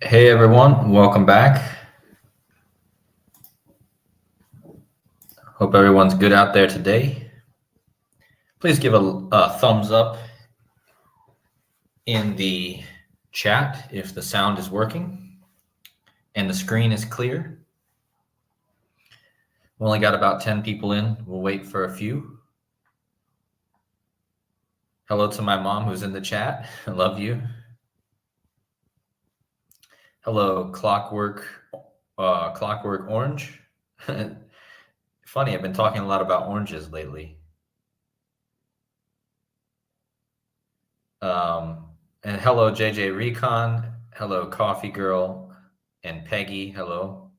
Hey everyone, welcome back. Hope everyone's good out there today. Please give a thumbs up in the chat if the sound is working and the screen is clear. We only got about 10 people in. We'll wait for a few. Hello to my mom who's in the chat. I love you. Hello, Clockwork Orange. Funny, I've been talking a lot about oranges lately. And hello, JJ Recon. Hello, Coffee Girl and Peggy. Hello.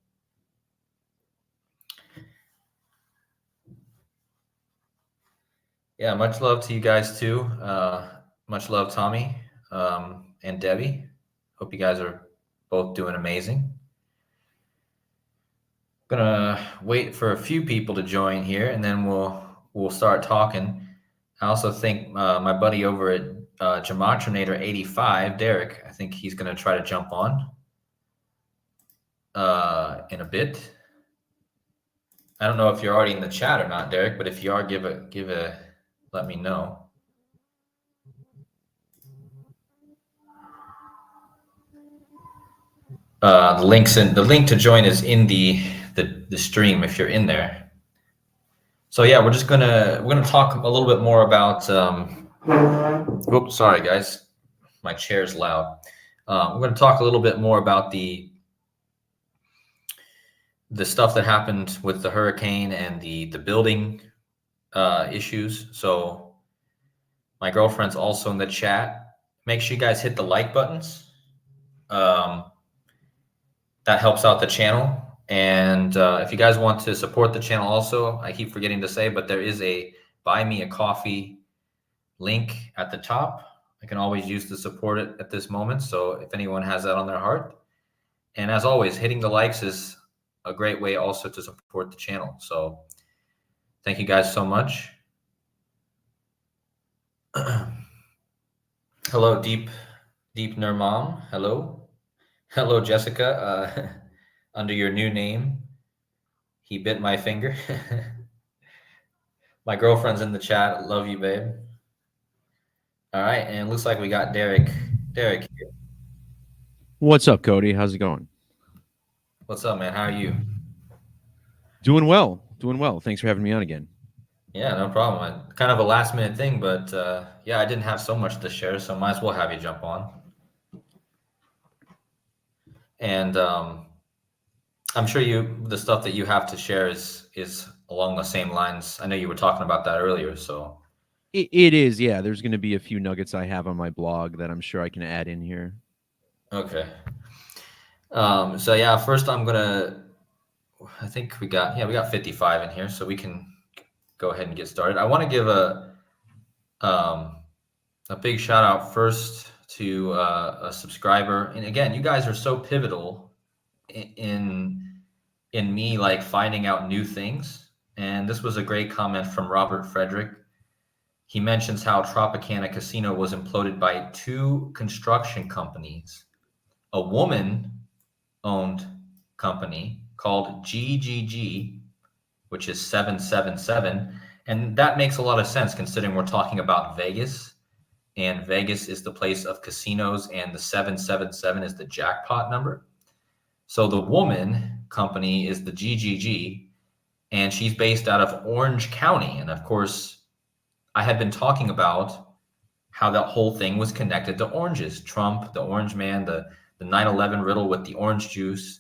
Yeah, much love to you guys too. Much love, Tommy and Debbie. Hope you guys are both doing amazing. Gonna wait for a few people to join here, and then we'll start talking. I also think my buddy over at Gematronnator 85, Derek, I think he's gonna try to jump on in a bit. I don't know if you're already in the chat or not, Derek, but if you are, give a let me know. The link to join is in the stream if you're in there. So yeah, we're gonna talk a little bit more about. Oops, sorry guys, my chair's loud. We're gonna talk a little bit more about the stuff that happened with the hurricane and the building issues. So my girlfriend's also in the chat. Make sure you guys hit the like buttons. That helps out the channel. And if you guys want to support the channel also, I keep forgetting to say, but there is a buy me a coffee link at the top. I can always use to support it at this moment. So if anyone has that on their heart. And as always, hitting the likes is a great way also to support the channel. So thank you guys so much. Hello, Deep Nurmam. Hello, Jessica. Under your new name, he bit my finger. My girlfriend's in the chat. Love you, babe. All right, and it looks like we got Derek. Derek here. What's up, Cody? How's it going? What's up, man? How are you? Doing well. Thanks for having me on again. Yeah, no problem. Kind of a last minute thing, but yeah, I didn't have so much to share, so might as well have you jump on. And I'm sure the stuff that you have to share is along the same lines. I know you were talking about that earlier, so. It is, yeah. There's going to be a few nuggets I have on my blog that I'm sure I can add in here. Okay. So yeah, first I think we got 55 in here, so we can go ahead and get started. I want to give a big shout out first to a subscriber. And again, you guys are so pivotal in me like finding out new things. And this was a great comment from Robert Frederick. He mentions how Tropicana Casino was imploded by two construction companies, a woman-owned company called GGG, which is 777, and that makes a lot of sense considering we're talking about Vegas, and Vegas is the place of casinos, and the 777 is the jackpot number. So the woman company is the GGG, and she's based out of Orange County. And of course, I had been talking about how that whole thing was connected to oranges. Trump, the orange man, the 9/11 riddle with the orange juice.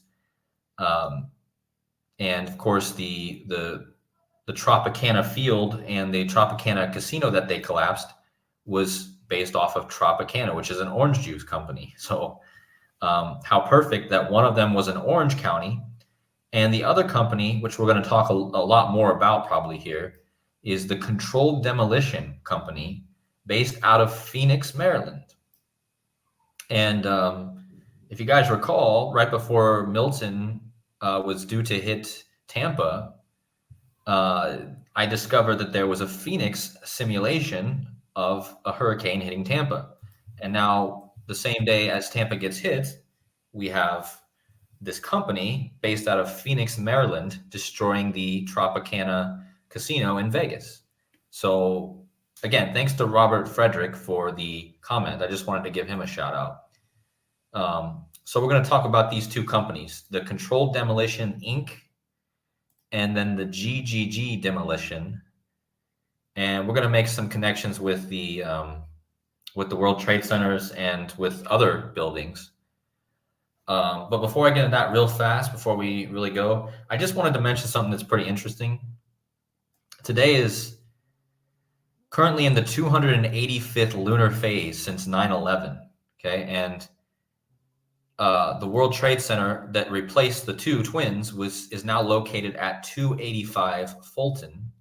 And of course, the Tropicana field and the Tropicana casino that they collapsed was based off of Tropicana, which is an orange juice company. So how perfect that one of them was in Orange County, and the other company, which we're going to talk a lot more about probably here, is the Controlled Demolition Company based out of Phoenix, Maryland. And if you guys recall, right before Milton was due to hit Tampa, I discovered that there was a Phoenix simulation of a hurricane hitting Tampa. And now the same day as Tampa gets hit, we have this company based out of Phoenix, Maryland, destroying the Tropicana Casino in Vegas. So again, thanks to Robert Frederick for the comment. I just wanted to give him a shout out. So we're going to talk about these two companies, the Controlled Demolition Inc. and then the GGG Demolition. And we're going to make some connections with the World Trade Centers and with other buildings. But before I get into that real fast, before we really go, I just wanted to mention something that's pretty interesting. Today is currently in the 285th lunar phase since 9/11. Okay, and the World Trade Center that replaced the two twins is now located at 285 Fulton.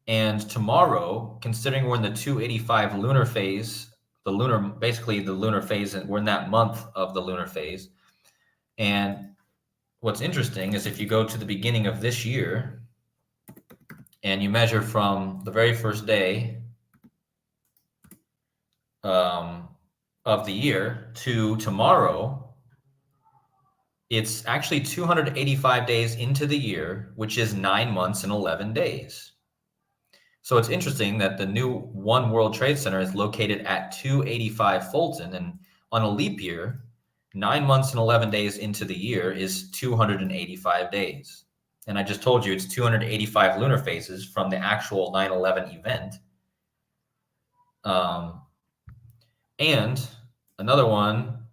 And tomorrow, considering we're in the 285 lunar phase, basically the lunar phase, and we're in that month of the lunar phase. And what's interesting is if you go to the beginning of this year and you measure from the very first day of the year to tomorrow, it's actually 285 days into the year, which is 9 months and 11 days. So it's interesting that the new One World Trade Center is located at 285 Fulton, and on a leap year, 9 months and 11 days into the year is 285 days. And I just told you it's 285 lunar phases from the actual 9/11 event. And another one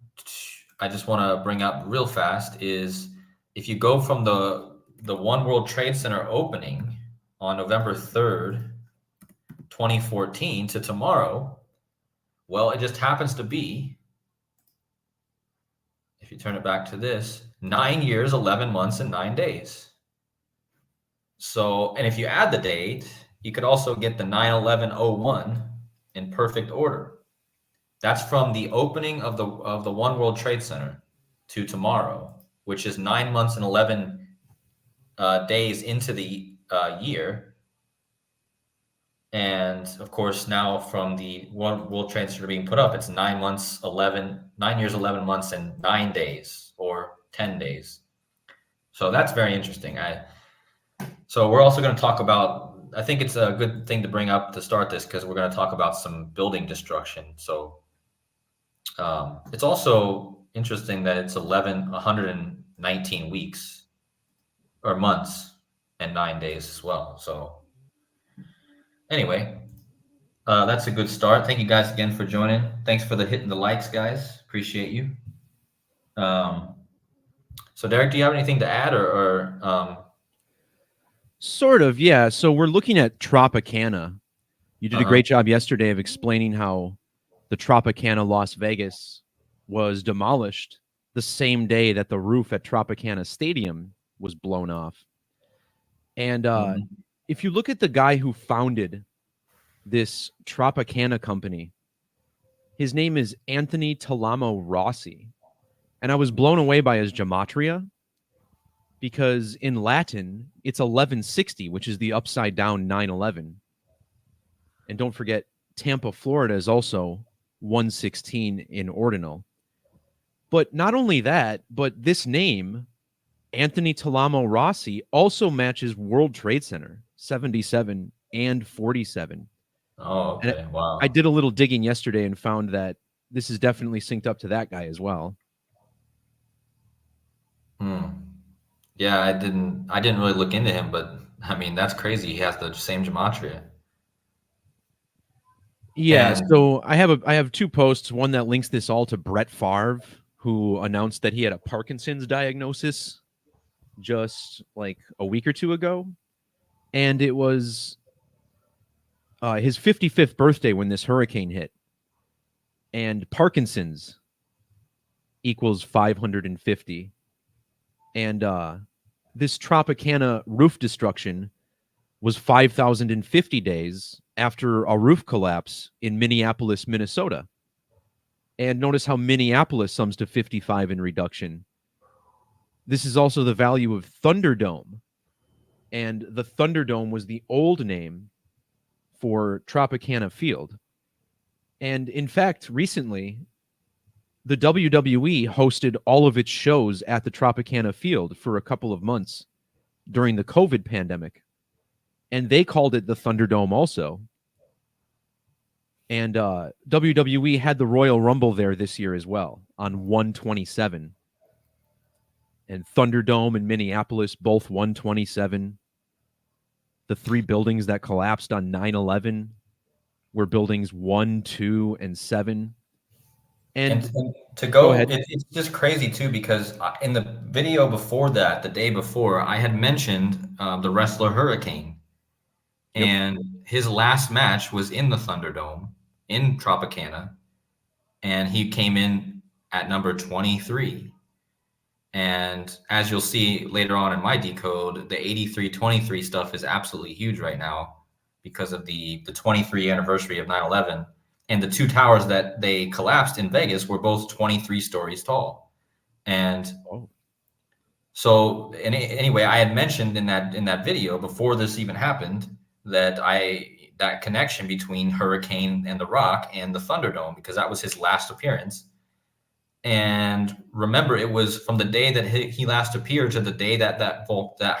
I just want to bring up real fast is if you go from the One World Trade Center opening on November 3rd, 2014 to tomorrow, well, it just happens to be, if you turn it back to this, 9 years, 11 months, and 9 days. So, and if you add the date, you could also get the 9/11/01 in perfect order. That's from the opening of the One World Trade Center to tomorrow, which is 9 months and 11 days into the year. And of course, now from the One World Trade Center being put up, it's 9 years, 11 months, and 9 days, or 10 days. So that's very interesting. So we're also going to talk about, I think it's a good thing to bring up to start this because we're going to talk about some building destruction. So it's also interesting that it's 119 weeks or months and 9 days as well. So anyway, that's a good start. Thank you guys again for joining. Thanks for hitting the likes, guys. Appreciate you. So Derek, do you have anything to add or Sort of, yeah. So we're looking at Tropicana. You did a great job yesterday of explaining how the Tropicana Las Vegas was demolished the same day that the roof at Tropicana Stadium was blown off. And if you look at the guy who founded this Tropicana company, his name is Anthony Talamo Rossi. And I was blown away by his gematria, because in Latin, it's 1160, which is the upside down 9/11. And don't forget, Tampa, Florida is also 116 in ordinal. But not only that, but this name, Anthony Talamo Rossi, also matches World Trade Center, 77 and 47. Oh, okay. And Wow. I did a little digging yesterday and found that this is definitely synced up to that guy as well. Yeah, I didn't really look into him, but I mean, that's crazy. He has the same gematria. Yeah, And so I have two posts, one that links this all to Brett Favre, who announced that he had a Parkinson's diagnosis just like a week or two ago. And it was his 55th birthday when this hurricane hit. And Parkinson's equals 550. And this Tropicana roof destruction was 5,050 days after a roof collapse in Minneapolis, Minnesota. And notice how Minneapolis sums to 55 in reduction. This is also the value of Thunderdome. And the Thunderdome was the old name for Tropicana Field. And in fact, recently, the WWE hosted all of its shows at the Tropicana Field for a couple of months during the COVID pandemic. And they called it the Thunderdome also. And WWE had the Royal Rumble there this year as well on 127. And Thunderdome and Minneapolis, both 127. The three buildings that collapsed on 9/11 were buildings 1, 2, and 7. And to go go, ahead. it's just crazy too, because in the video before that, the day before, I had mentioned the wrestler Hurricane, Yep. and his last match was in the Thunderdome in Tropicana, and he came in at number 23. And as you'll see later on in my decode, the 83-23 stuff is absolutely huge right now because of the 23 anniversary of 9/11. And the two towers that they collapsed in Vegas were both 23 stories tall. And so anyway, I had mentioned in that video before this even happened that that connection between Hurricane and The Rock and the Thunderdome, because that was his last appearance. And remember, it was from the day that he last appeared to the day that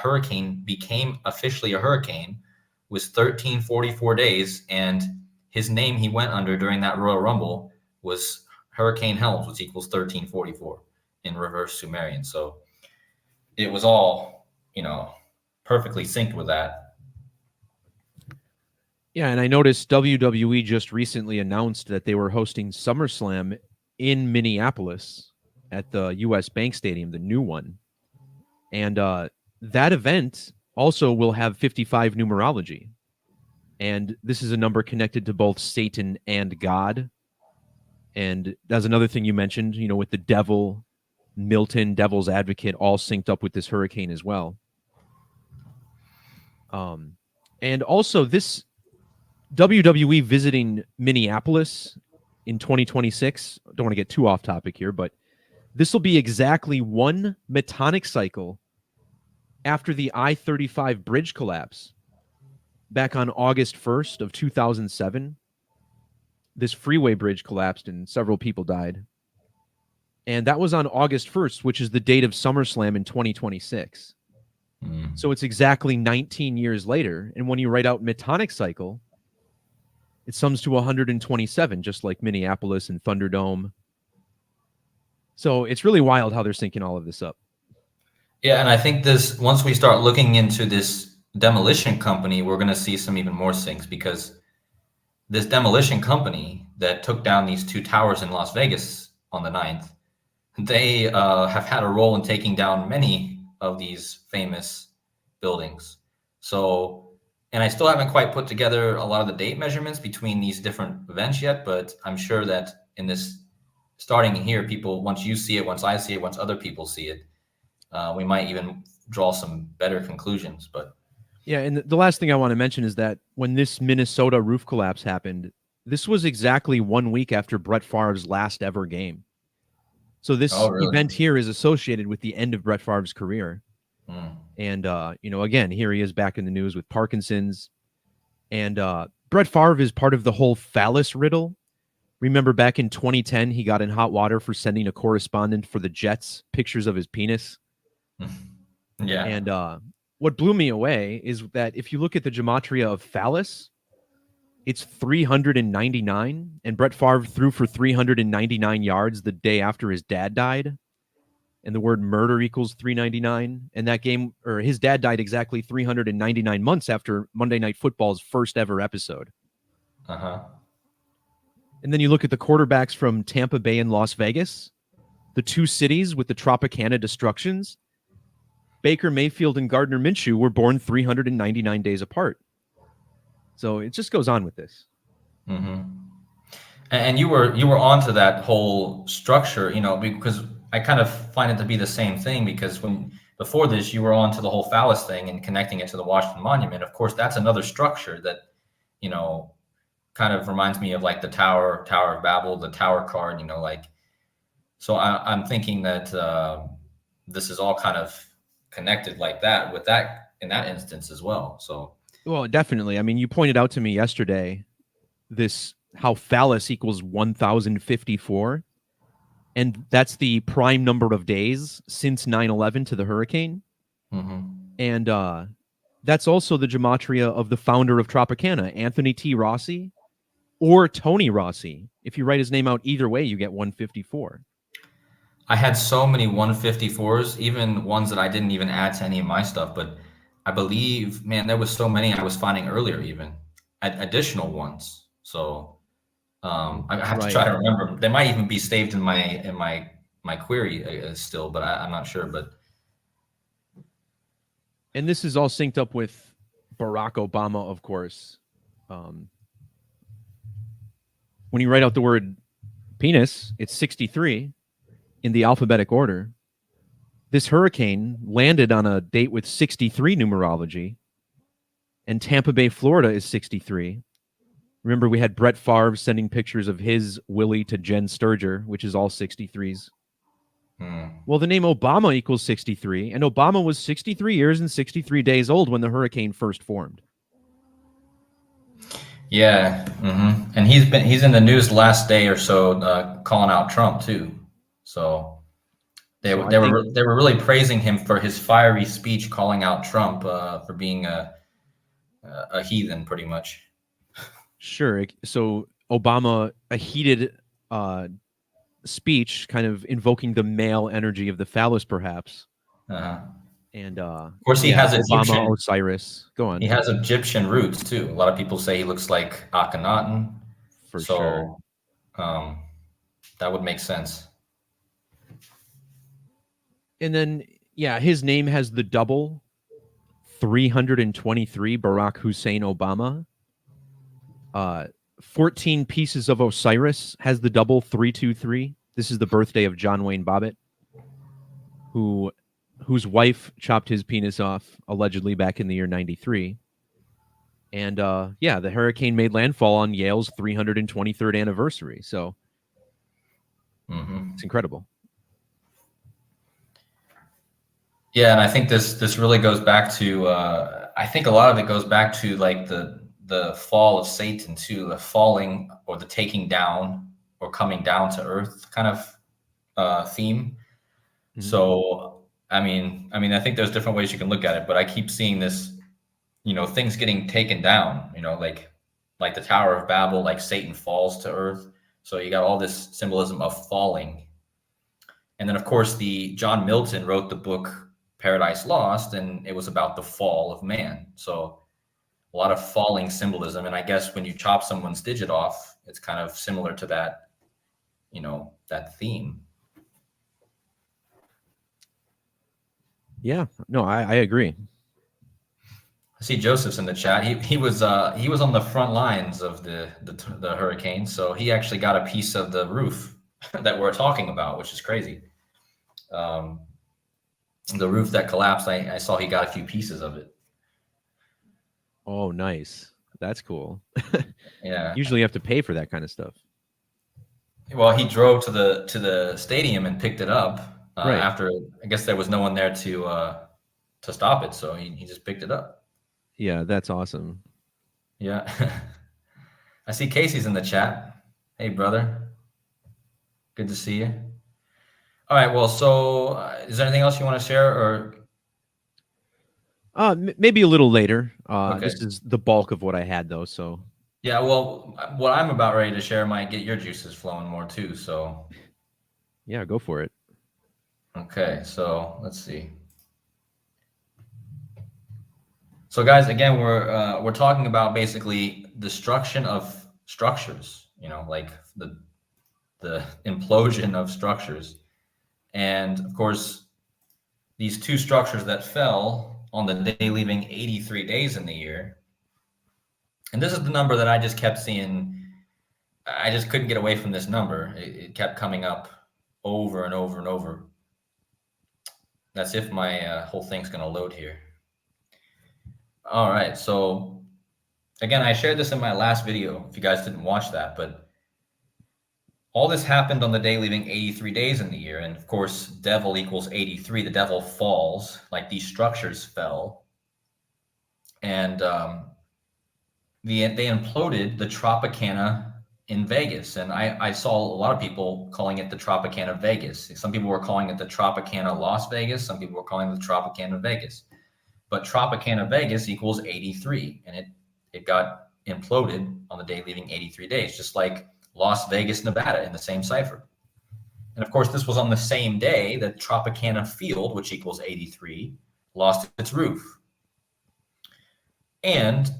hurricane became officially a hurricane was 1344 days, and his name he went under during that Royal Rumble was Hurricane Helms, which equals 1344 in reverse Sumerian. So it was all, perfectly synced with that. Yeah, and I noticed WWE just recently announced that they were hosting SummerSlam in Minneapolis at the US Bank Stadium, the new one. And that event also will have 55 numerology. And this is a number connected to both Satan and God. And that's another thing you mentioned, with the devil, Milton, devil's advocate, all synced up with this hurricane as well. And also this WWE visiting Minneapolis in 2026. Don't want to get too off topic here, but this will be exactly one metonic cycle after the I-35 bridge collapse back on August 1st of 2007. This freeway bridge collapsed and several people died. And that was on August 1st, which is the date of SummerSlam in 2026. So it's exactly 19 years later. And when you write out metonic cycle, it sums to 127, just like Minneapolis and Thunderdome. So it's really wild how they're syncing all of this up. Yeah, and I think once we start looking into this demolition company, we're going to see some even more syncs, because this demolition company that took down these two towers in Las Vegas on the 9th, they have had a role in taking down many of these famous buildings. So, and I still haven't quite put together a lot of the date measurements between these different events yet, but I'm sure that in this, starting here, people, once you see it, once I see it, once other people see it, we might even draw some better conclusions. But yeah, and the last thing I want to mention is that when this Minnesota roof collapse happened, this was exactly 1 week after Brett Favre's last ever game. So this event here is associated with the end of Brett Favre's career. And, again, here he is back in the news with Parkinson's. And Brett Favre is part of the whole phallus riddle. Remember back in 2010, he got in hot water for sending a correspondent for the Jets pictures of his penis. Yeah. And what blew me away is that if you look at the gematria of phallus, it's 399, and Brett Favre threw for 399 yards the day after his dad died. And the word murder equals 399. And that game, or his dad died exactly 399 months after Monday Night Football's first ever episode. And then you look at the quarterbacks from Tampa Bay and Las Vegas, the two cities with the Tropicana destructions. Baker Mayfield and Gardner Minshew were born 399 days apart. So it just goes on with this. And you were onto that whole structure, because I kind of find it to be the same thing, because before this, you were onto the whole phallus thing and connecting it to the Washington Monument. Of course, that's another structure that, kind of reminds me of like the Tower of Babel, the Tower card, so I'm thinking that this is all kind of connected like that with that in that instance as well. So, well, definitely. I mean, you pointed out to me yesterday how phallus equals 1054. and that's the prime number of days since 9/11 to the hurricane. And that's also the gematria of the founder of Tropicana, Anthony T. Rossi, or Tony Rossi. If you write his name out either way, you get 154. I had so many 154s, even ones that I didn't even add to any of my stuff. But I believe, man, there was so many I was finding earlier, even additional ones. So I have to try Right. to remember. They might even be saved in my query still, but I'm not sure. But And this is all synced up with Barack Obama, of course. When you write out the word penis, it's 63 in the alphabetic order. This hurricane landed on a date with 63 numerology, and Tampa Bay, Florida is 63. Remember, we had Brett Favre sending pictures of his Willie to Jen Sturger, which is all 63s. Well, the name Obama equals 63, and Obama was 63 years and 63 days old when the hurricane first formed. yeah, and he's in the news the last day or so, calling out Trump too. So they So I they think, were they were really praising him for his fiery speech, calling out Trump for being a heathen, pretty much. sure. So Obama, a heated speech, kind of invoking the male energy of the phallus, perhaps. Uh-huh. And Of course, yeah, Obama, Osiris. Go He on. has Egyptian roots too. A lot of people say he looks like Akhenaten, For sure. so um, that would make sense. And then, yeah, his name has the double 323, Barack Hussein Obama. 14 pieces of Osiris has the double 323. This is the birthday of John Wayne Bobbitt, whose wife chopped his penis off allegedly back in the year 93. And yeah, the hurricane made landfall on Yale's 323rd anniversary. So it's incredible. Yeah, and I think this really goes back to I think a lot of it goes back to like the fall of Satan too, the falling or the taking down or coming down to earth kind of theme. So I think there's different ways you can look at it, but I keep seeing this, things getting taken down, like the Tower of Babel, like Satan falls to earth. So you got all this symbolism of falling. And then of course the John Milton wrote the book Paradise Lost, and it was about the fall of man. So a lot of falling symbolism. And I guess when you chop someone's digit off, it's kind of similar to that, that theme. Yeah, no, I agree. I see Joseph's in the chat. He was on the front lines of the hurricane, so he actually got a piece of the roof that we're talking about, which is crazy. The roof that collapsed, I saw he got a few pieces of it. Oh, nice. That's cool. Yeah. Usually you have to pay for that kind of stuff. Well, he drove to the stadium and picked it up Right. after. I guess there was no one there to stop it, so he just picked it up. Yeah, that's awesome. Yeah. I see Casey's in the chat. Hey, brother. Good to see you. All right. Well, so is there anything else you want to share, or? Maybe a little later. Okay. This is the bulk of what I had, though. So Yeah. Well, what I'm about ready to share might get your juices flowing more too. So. yeah, go for it. Okay. So let's see. So, guys, again, we're talking about basically destruction of structures. Like the implosion of structures. And of course, these two structures that fell on the day leaving 83 days in the year. And this is the number that I just kept seeing. I just couldn't get away from this number. It kept coming up over and over and over. That's if my whole thing's going to load here. All right. So again, I shared this in my last video, if you guys didn't watch that, but all this happened on the day leaving 83 days in the year. And of course, devil equals 83. The devil falls, like these structures fell. And they imploded the Tropicana in Vegas. And I saw a lot of people calling it the Tropicana Vegas. Some people were calling it the Tropicana Las Vegas. Some people were calling it the Tropicana Vegas. But Tropicana Vegas equals 83, and it got imploded on the day leaving 83 days, just like Las Vegas, Nevada in the same cipher. And of course, this was on the same day that Tropicana Field, which equals 83, lost its roof. And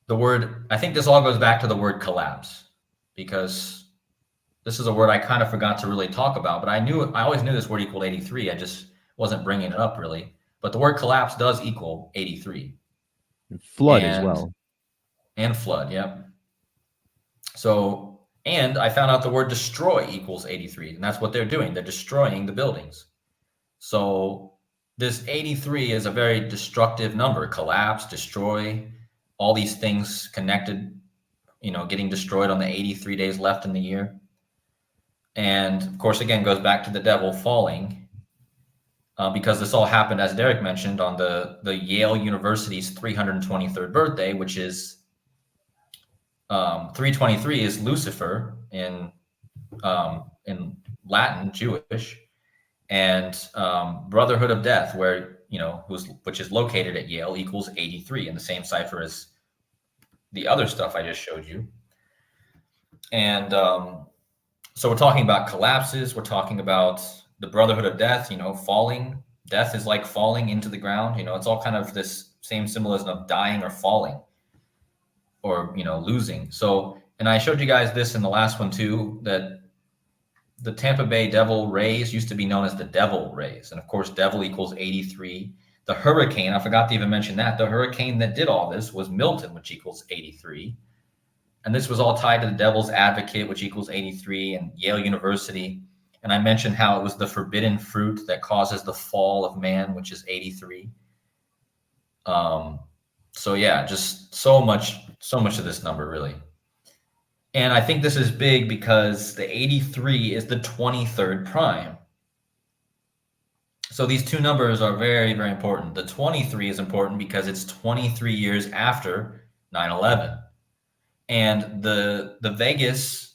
the word, I think this all goes back to the word collapse, because this is a word I kind of forgot to really talk about, but I always knew this word equaled 83. I just wasn't bringing it up really. But the word collapse does equal 83. And flood as well. And flood, yep. So, and I found out the word destroy equals 83, and that's what they're doing. They're destroying the buildings. So this 83 is a very destructive number. Collapse, destroy, all these things connected, getting destroyed on the 83 days left in the year. And of course, again, goes back to the devil falling, because this all happened, as Derek mentioned, on the Yale University's 323rd birthday, which is 323 is Lucifer in Latin, Jewish, and Brotherhood of Death, which is located at Yale, equals 83, in the same cipher as the other stuff I just showed you. And so we're talking about collapses. We're talking about the Brotherhood of Death, falling. Death is like falling into the ground. It's all kind of this same symbolism of dying or falling, or, losing. So, and I showed you guys this in the last one too, that the Tampa Bay Devil Rays used to be known as the Devil Rays. And of course, devil equals 83. The hurricane, I forgot to even mention that. The hurricane that did all this was Milton, which equals 83. And this was all tied to the Devil's Advocate, which equals 83, and Yale University. And I mentioned how it was the forbidden fruit that causes the fall of man, which is 83. So yeah, just so much of this number, really. And I think this is big because the 83 is the 23rd prime. So these two numbers are very, very important. The 23 is important because it's 23 years after 9/11. And the Vegas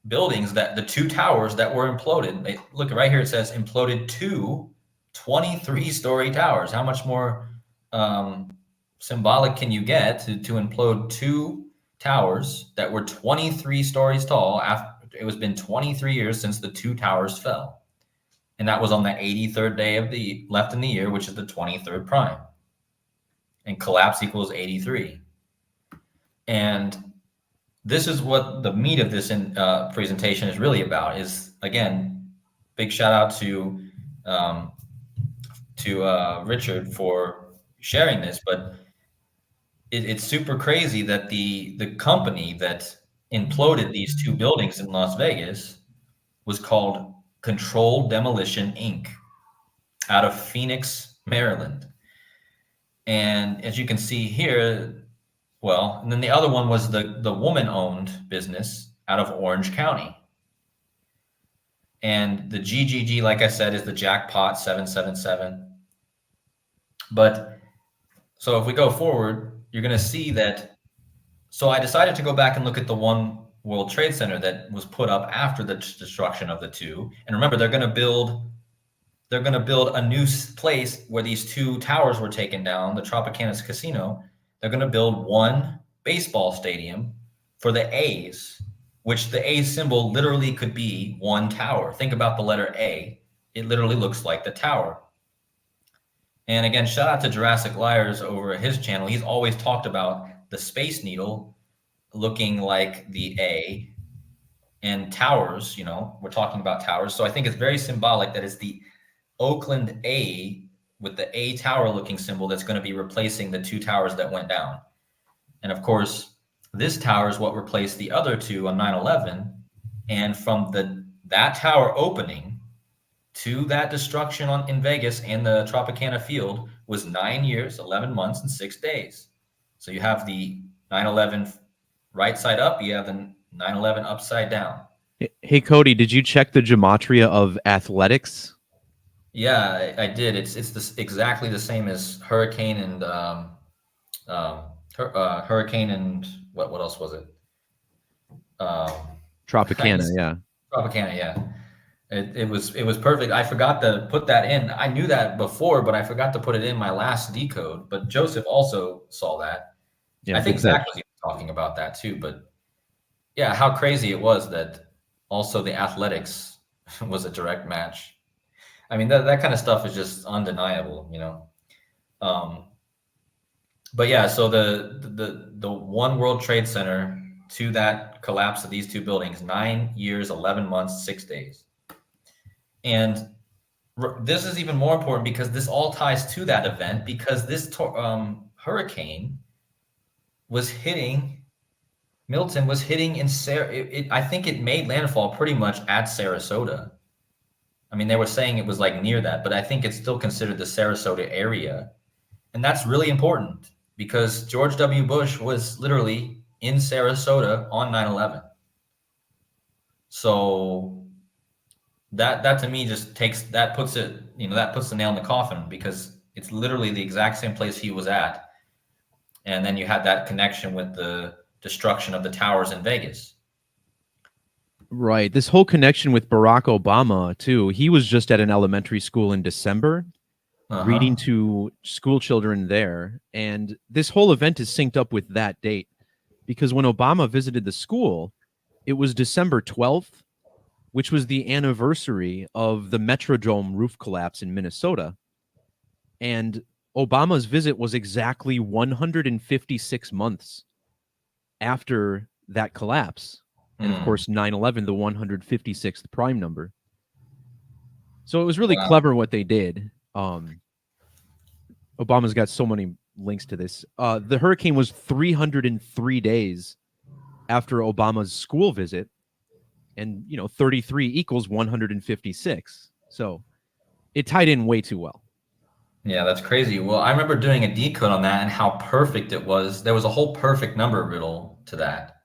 buildings, that the two towers that were imploded, look right here, it says imploded two 23-story towers. How much more symbolic can you get to implode two towers that were 23 stories tall after it was been 23 years since the two towers fell? And that was on the 83rd day of the left in the year, which is the 23rd prime. And collapse equals 83. And this is what the meat of this presentation is really about. Is, again, big shout out to Richard for sharing this, but it's super crazy that the company that imploded these two buildings in Las Vegas was called Controlled Demolition, Inc., out of Phoenix, Maryland. And as you can see here, well, and then the other one was the woman-owned business out of Orange County. And the GGG, like I said, is the jackpot 777. But so if we go forward, you're going to see that. So I decided to go back and look at the One World Trade Center that was put up after the destruction of the two. And remember, they're going to build a new place where these two towers were taken down, the Tropicana's Casino. They're going to build one baseball stadium for the A's, which the A symbol literally could be one tower. Think about the letter A. It literally looks like the tower. And again, shout out to Jurassic Liars over at his channel. He's always talked about the Space Needle looking like the A, and towers, we're talking about towers. So I think it's very symbolic that it's the Oakland A with the A tower looking symbol that's going to be replacing the two towers that went down. And of course, this tower is what replaced the other two on 9/11. And from that tower opening to that destruction in Vegas and the Tropicana Field was 9 years, 11 months, and 6 days. So you have the 9/11 right side up, you have the 9/11 upside down. Hey, Cody, did you check the gematria of athletics? Yeah, I did. It's exactly the same as hurricane and hurricane and what else was it? Tropicana, yeah. Tropicana, yeah. It was perfect. I forgot to put that in. I knew that before, but I forgot to put it in my last decode. But Joseph also saw that. Yeah, I think good catch. Zach was even talking about that too. But yeah, how crazy it was that also the athletics was a direct match. I mean, that kind of stuff is just undeniable, you know. Um, but yeah, so the one World Trade Center to that collapse of these two buildings, 9 years, 11 months, 6 days, and this is even more important because this all ties to that event because this hurricane was hitting Milton was hitting in I think it made landfall pretty much at Sarasota. I mean, they were saying it was like near that, but I think it's still considered the Sarasota area. And that's really important because George W. Bush was literally in Sarasota on 9/11. So that to me just puts it, that puts the nail in the coffin because it's literally the exact same place he was at. And then you had that connection with the destruction of the towers in Vegas. Right. This whole connection with Barack Obama, too. He was just at an elementary school in December reading to school children there. And this whole event is synced up with that date because when Obama visited the school, it was December 12th, which was the anniversary of the Metrodome roof collapse in Minnesota. And Obama's visit was exactly 156 months after that collapse. And of course, 9/11, the 156th prime number. So it was really clever what they did. Obama's got so many links to this. The hurricane was 303 days after Obama's school visit. And, 33 equals 156. So it tied in way too well. Yeah, that's crazy. Well, I remember doing a decode on that and how perfect it was. There was a whole perfect number riddle to that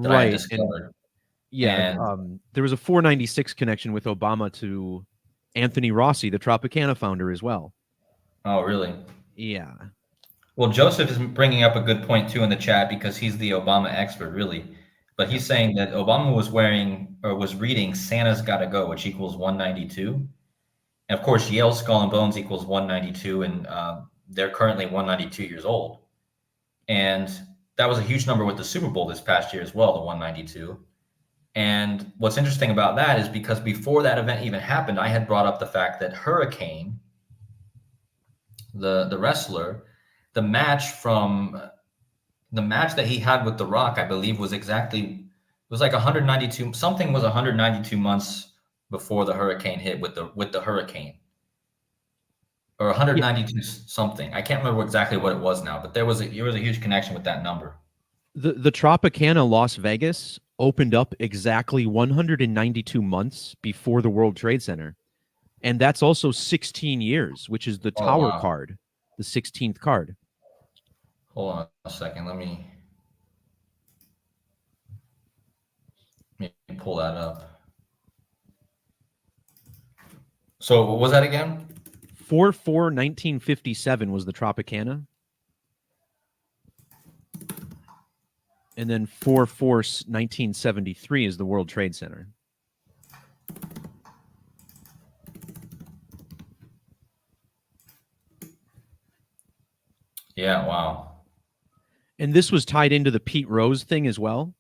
I had discovered. There was a 496 connection with Obama to Anthony Rossi, the Tropicana founder, as well. Oh, really? Yeah. Well, Joseph is bringing up a good point too in the chat because he's the Obama expert, really. But he's saying that Obama was reading Santa's Gotta Go, which equals 192. And of course, Yale's Skull and Bones equals 192, and they're currently 192 years old. And that was a huge number with the Super Bowl this past year as well, the 192. And what's interesting about that is because before that event even happened, I had brought up the fact that Hurricane, the wrestler, the match that he had with The Rock, I believe, was like 192. Something was 192 months before the hurricane hit with the hurricane, or 192 something. I can't remember exactly what it was now, but there was a huge connection with that number. The Tropicana Las Vegas opened up exactly 192 months before the World Trade Center. And that's also 16 years, which is the tower card, the 16th card. Hold on a second. Let me pull that up. So what was that again? 4/4/1957 was the Tropicana. And then 4/4/1973 is the World Trade Center. Yeah, wow. And this was tied into the Pete Rose thing as well.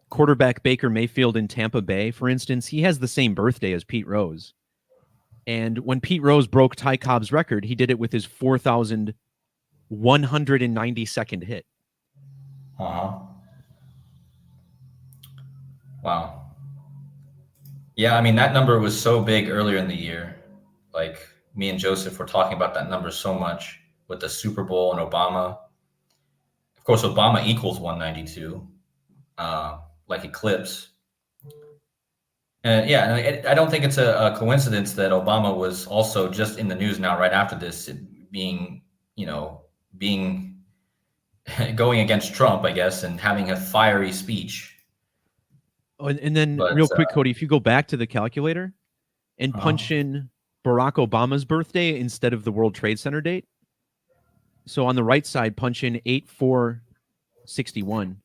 Quarterback Baker Mayfield in Tampa Bay, for instance, he has the same birthday as Pete Rose. And when Pete Rose broke Ty Cobb's record, he did it with his 4,192nd hit. Wow. Yeah, I mean, that number was so big earlier in the year. Like, me and Joseph were talking about that number so much with the Super Bowl and Obama. Of course, Obama equals 192, like Eclipse. Yeah, I don't think it's a coincidence that Obama was also just in the news now right after this, being going against Trump, I guess, and having a fiery speech. Oh, and then real quick, Cody, if you go back to the calculator and punch in Barack Obama's birthday instead of the World Trade Center date. So on the right side, punch in 8/4/61.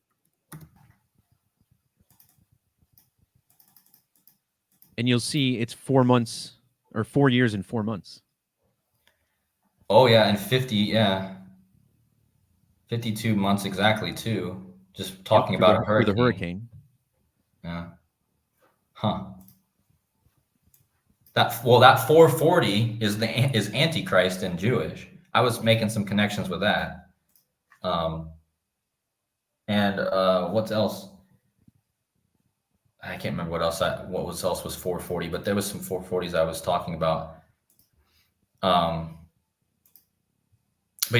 and you'll see it's 4 months or 4 years and 4 months. Oh yeah, and 52 months exactly too. Just talking about a through the hurricane. hurricane. Yeah. Huh. That 440 is Antichrist in Jewish. I was making some connections with that. And what else? I can't remember what else was 440, but there was some 440s I was talking about. But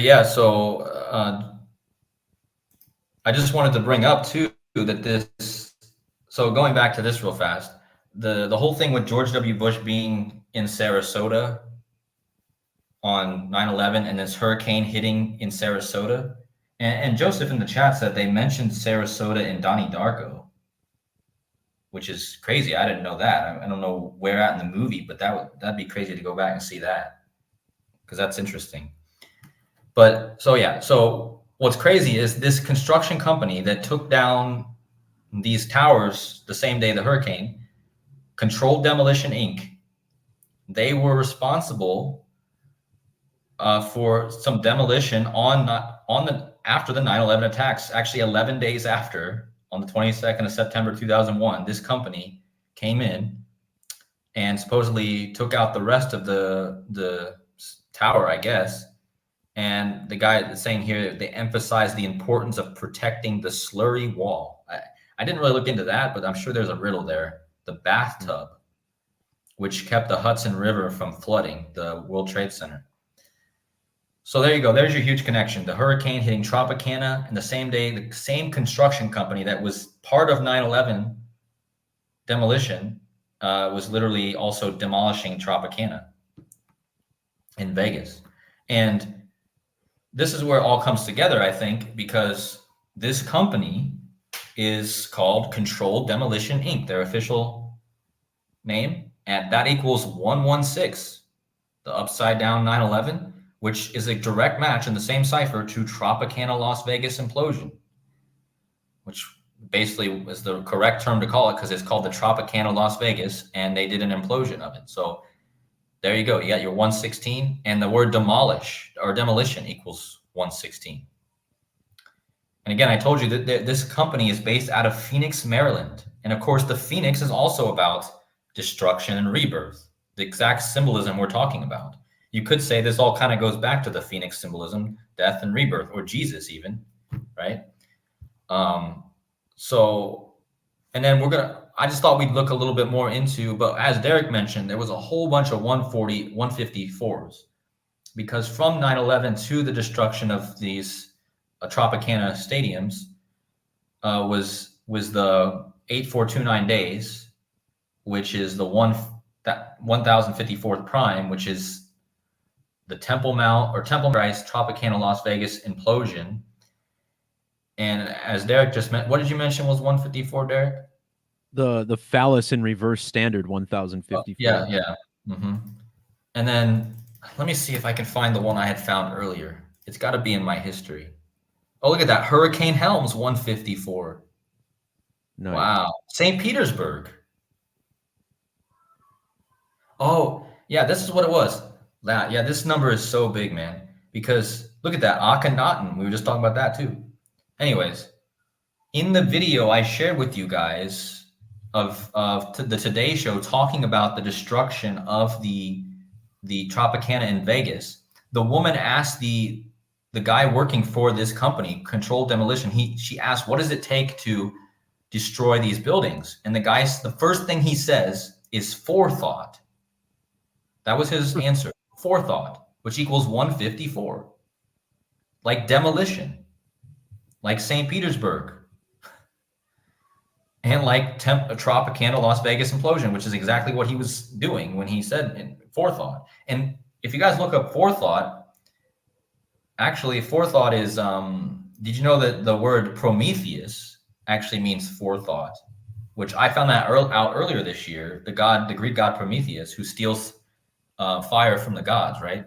yeah, so I just wanted to bring up too that this. So going back to this real fast, the whole thing with George W. Bush being in Sarasota on 9/11 and this hurricane hitting in Sarasota, and Joseph in the chat said they mentioned Sarasota in Donnie Darko, which is crazy. I didn't know that. I don't know where at in the movie, but that'd be crazy to go back and see that, because that's interesting. But so yeah, so what's crazy is this construction company that took down these towers the same day the hurricane, Controlled Demolition Inc. They were responsible for some demolition after the 9/11 attacks. Actually, 11 days after, on the 22nd of September 2001, this company came in and supposedly took out the rest of the tower, I guess. And the guy is saying here, they emphasize the importance of protecting the slurry wall. I didn't really look into that, but I'm sure there's a riddle there. The bathtub, which kept the Hudson River from flooding the World Trade Center. So there you go. There's your huge connection. The hurricane hitting Tropicana, and the same day, the same construction company that was part of 9/11 demolition was literally also demolishing Tropicana in Vegas. And this is where it all comes together, I think, because this company is called Controlled Demolition Inc., their official name, and that equals 116, the upside down 9/11, which is a direct match in the same cipher to Tropicana Las Vegas implosion, which basically is the correct term to call it because it's called the Tropicana Las Vegas, and they did an implosion of it. So there you go. You got your 116, and the word demolish or demolition equals 116. And again, I told you that this company is based out of Phoenix, Maryland. And of course, the Phoenix is also about destruction and rebirth, the exact symbolism we're talking about. You could say this all kind of goes back to the Phoenix symbolism, death and rebirth, or Jesus even, right? And then I just thought we'd look a little bit more into, but as Derek mentioned, there was a whole bunch of 154s, because from 9/11 to the destruction of these Tropicana stadiums was the 8429 days, which is the 1054th prime, which is the Temple Mount Christ Tropicana Las Vegas implosion. And as Derek just meant, what did you mention was 154, Derek? The phallus in reverse standard 1054. Yeah. Mm-hmm. And then let me see if I can find the one I had found earlier. It's got to be in my history. Oh, look at that. Hurricane Helms 154. Nice. Wow. St. Petersburg. Oh, yeah, this is what it was. Yeah, this number is so big, man. Because look at that. Akhenaten. We were just talking about that too. Anyways, in the video I shared with you guys of the Today Show talking about the destruction of the Tropicana in Vegas, the woman asked the guy working for this company, Controlled Demolition, she asked, what does it take to destroy these buildings? And the first thing he says is forethought. That was his answer. Forethought, which equals 154. Like demolition, like St. Petersburg, and like Tropicana Las Vegas implosion, which is exactly what he was doing when he said forethought. And if you guys look up forethought, actually forethought is, did you know that the word Prometheus actually means forethought, which I found that out earlier this year. The Greek god Prometheus, who steals fire from the gods, right?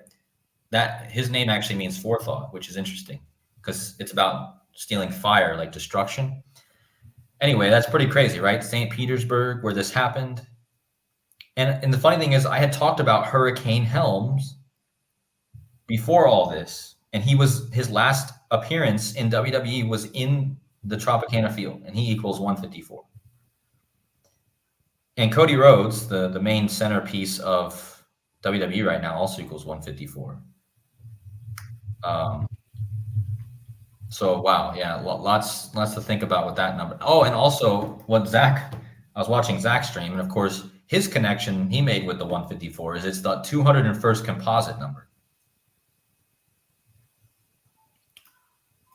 That his name actually means forethought, which is interesting because it's about stealing fire, like destruction. Anyway, that's pretty crazy, right? St. Petersburg, where this happened. And the funny thing is, I had talked about Hurricane Helms before all this, and his last appearance in WWE was in the Tropicana field, and he equals 154. And Cody Rhodes, the main centerpiece of WWE right now, also equals 154. So wow, yeah, lots to think about with that number. Oh, and also what I was watching Zach's stream, and of course his connection he made with the 154 is it's the 201st composite number.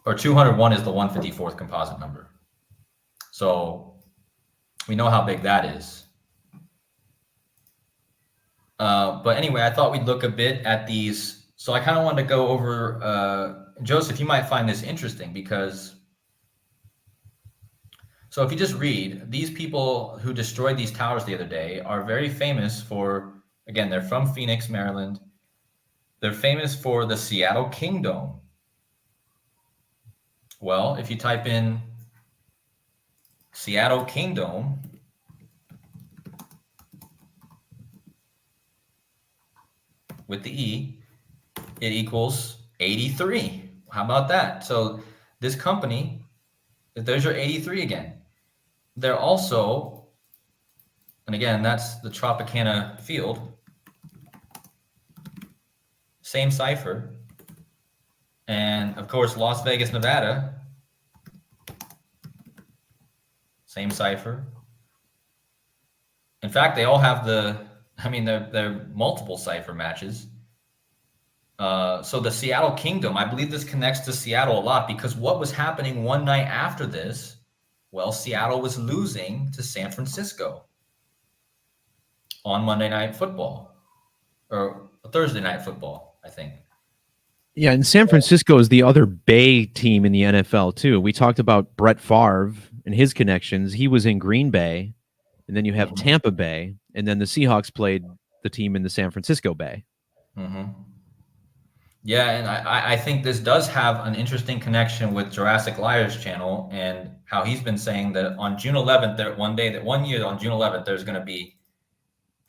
Or 201 is the 154th composite number. So we know how big that is. But anyway, I thought we'd look a bit at these. So I kind of wanted to go over, Joseph, you might find this interesting because, so if you just read, these people who destroyed these towers the other day are very famous for, again, they're from Phoenix, Maryland. They're famous for the Seattle Kingdom. Well, if you type in Seattle Kingdom, with the E, it equals 83. How about that? So this company, there's your 83 again. They're also, and again, that's the Tropicana field. Same cipher. And of course, Las Vegas, Nevada. Same cipher. In fact, they all have they're multiple cipher matches. So the Seattle Kingdom, I believe this connects to Seattle a lot because what was happening one night after this? Well, Seattle was losing to San Francisco on Monday Night Football or Thursday Night Football, I think. Yeah, and San Francisco is the other Bay team in the NFL too. We talked about Brett Favre and his connections. He was in Green Bay, and then you have Tampa Bay, and then the Seahawks played the team in the San Francisco Bay. Mm-hmm. Yeah, and I think this does have an interesting connection with Jurassic Liars channel and how he's been saying that on June 11th, one year on June 11th, there's going to be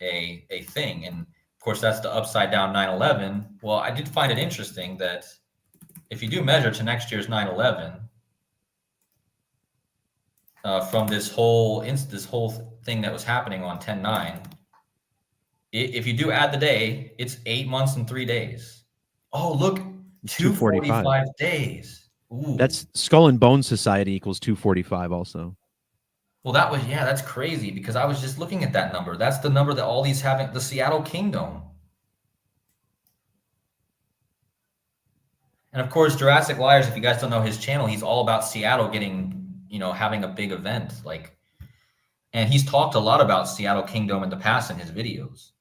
a thing. And of course, that's the upside down 9/11. Well, I did find it interesting that if you do measure to next year's 9/11, from this whole thing that was happening on 10/9, if you do add the day, it's 8 months and 3 days. Oh, look, 245 days. Ooh. That's Skull and Bone Society equals 245 also. Well, that's crazy because I was just looking at that number. That's the number that all these have, the Seattle Kingdom. And of course, Jurassic Liars, if you guys don't know his channel, he's all about Seattle having a big event. And he's talked a lot about Seattle Kingdom in the past in his videos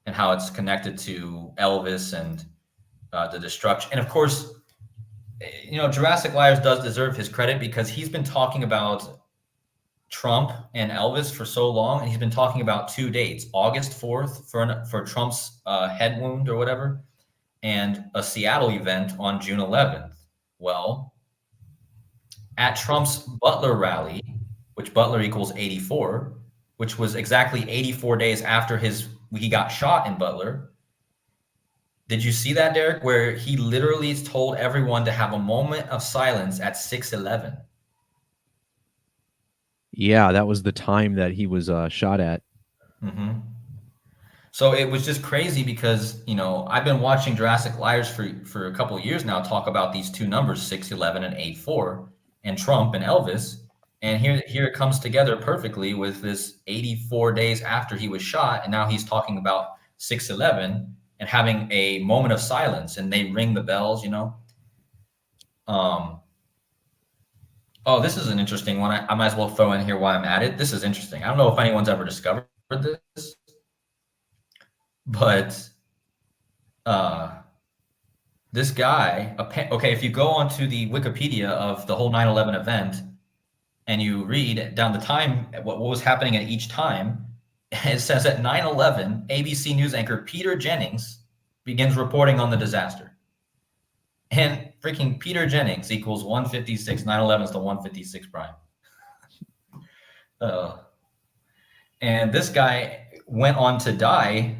and how it's connected to Elvis and the destruction. And of course, Jurassic Liars does deserve his credit because he's been talking about Trump and Elvis for so long, and he's been talking about 2 dates: August 4th for Trump's head wound or whatever, and a Seattle event on June 11th. Well, at Trump's Butler rally, which Butler equals 84, which was exactly 84 days after he got shot in Butler. Did you see that, Derek, where he literally told everyone to have a moment of silence at 6:11? Yeah, that was the time that he was shot at. Mm-hmm. So it was just crazy because, I've been watching Jurassic Liars for a couple of years now talk about these two numbers, 6:11 and 8:4, and Trump and Elvis. And here it comes together perfectly with this 84 days after he was shot. And now he's talking about 6:11 and having a moment of silence, and they ring the bells, Oh, this is an interesting one. I might as well throw in here why I'm at it. This is interesting. I don't know if anyone's ever discovered this, but this guy, okay, if you go onto the Wikipedia of the whole 9/11 event and you read down the time, what was happening at each time, it says at 9/11, ABC News anchor Peter Jennings begins reporting on the disaster. And freaking Peter Jennings equals 156. 9/11 is the 156 prime. And this guy, went on to die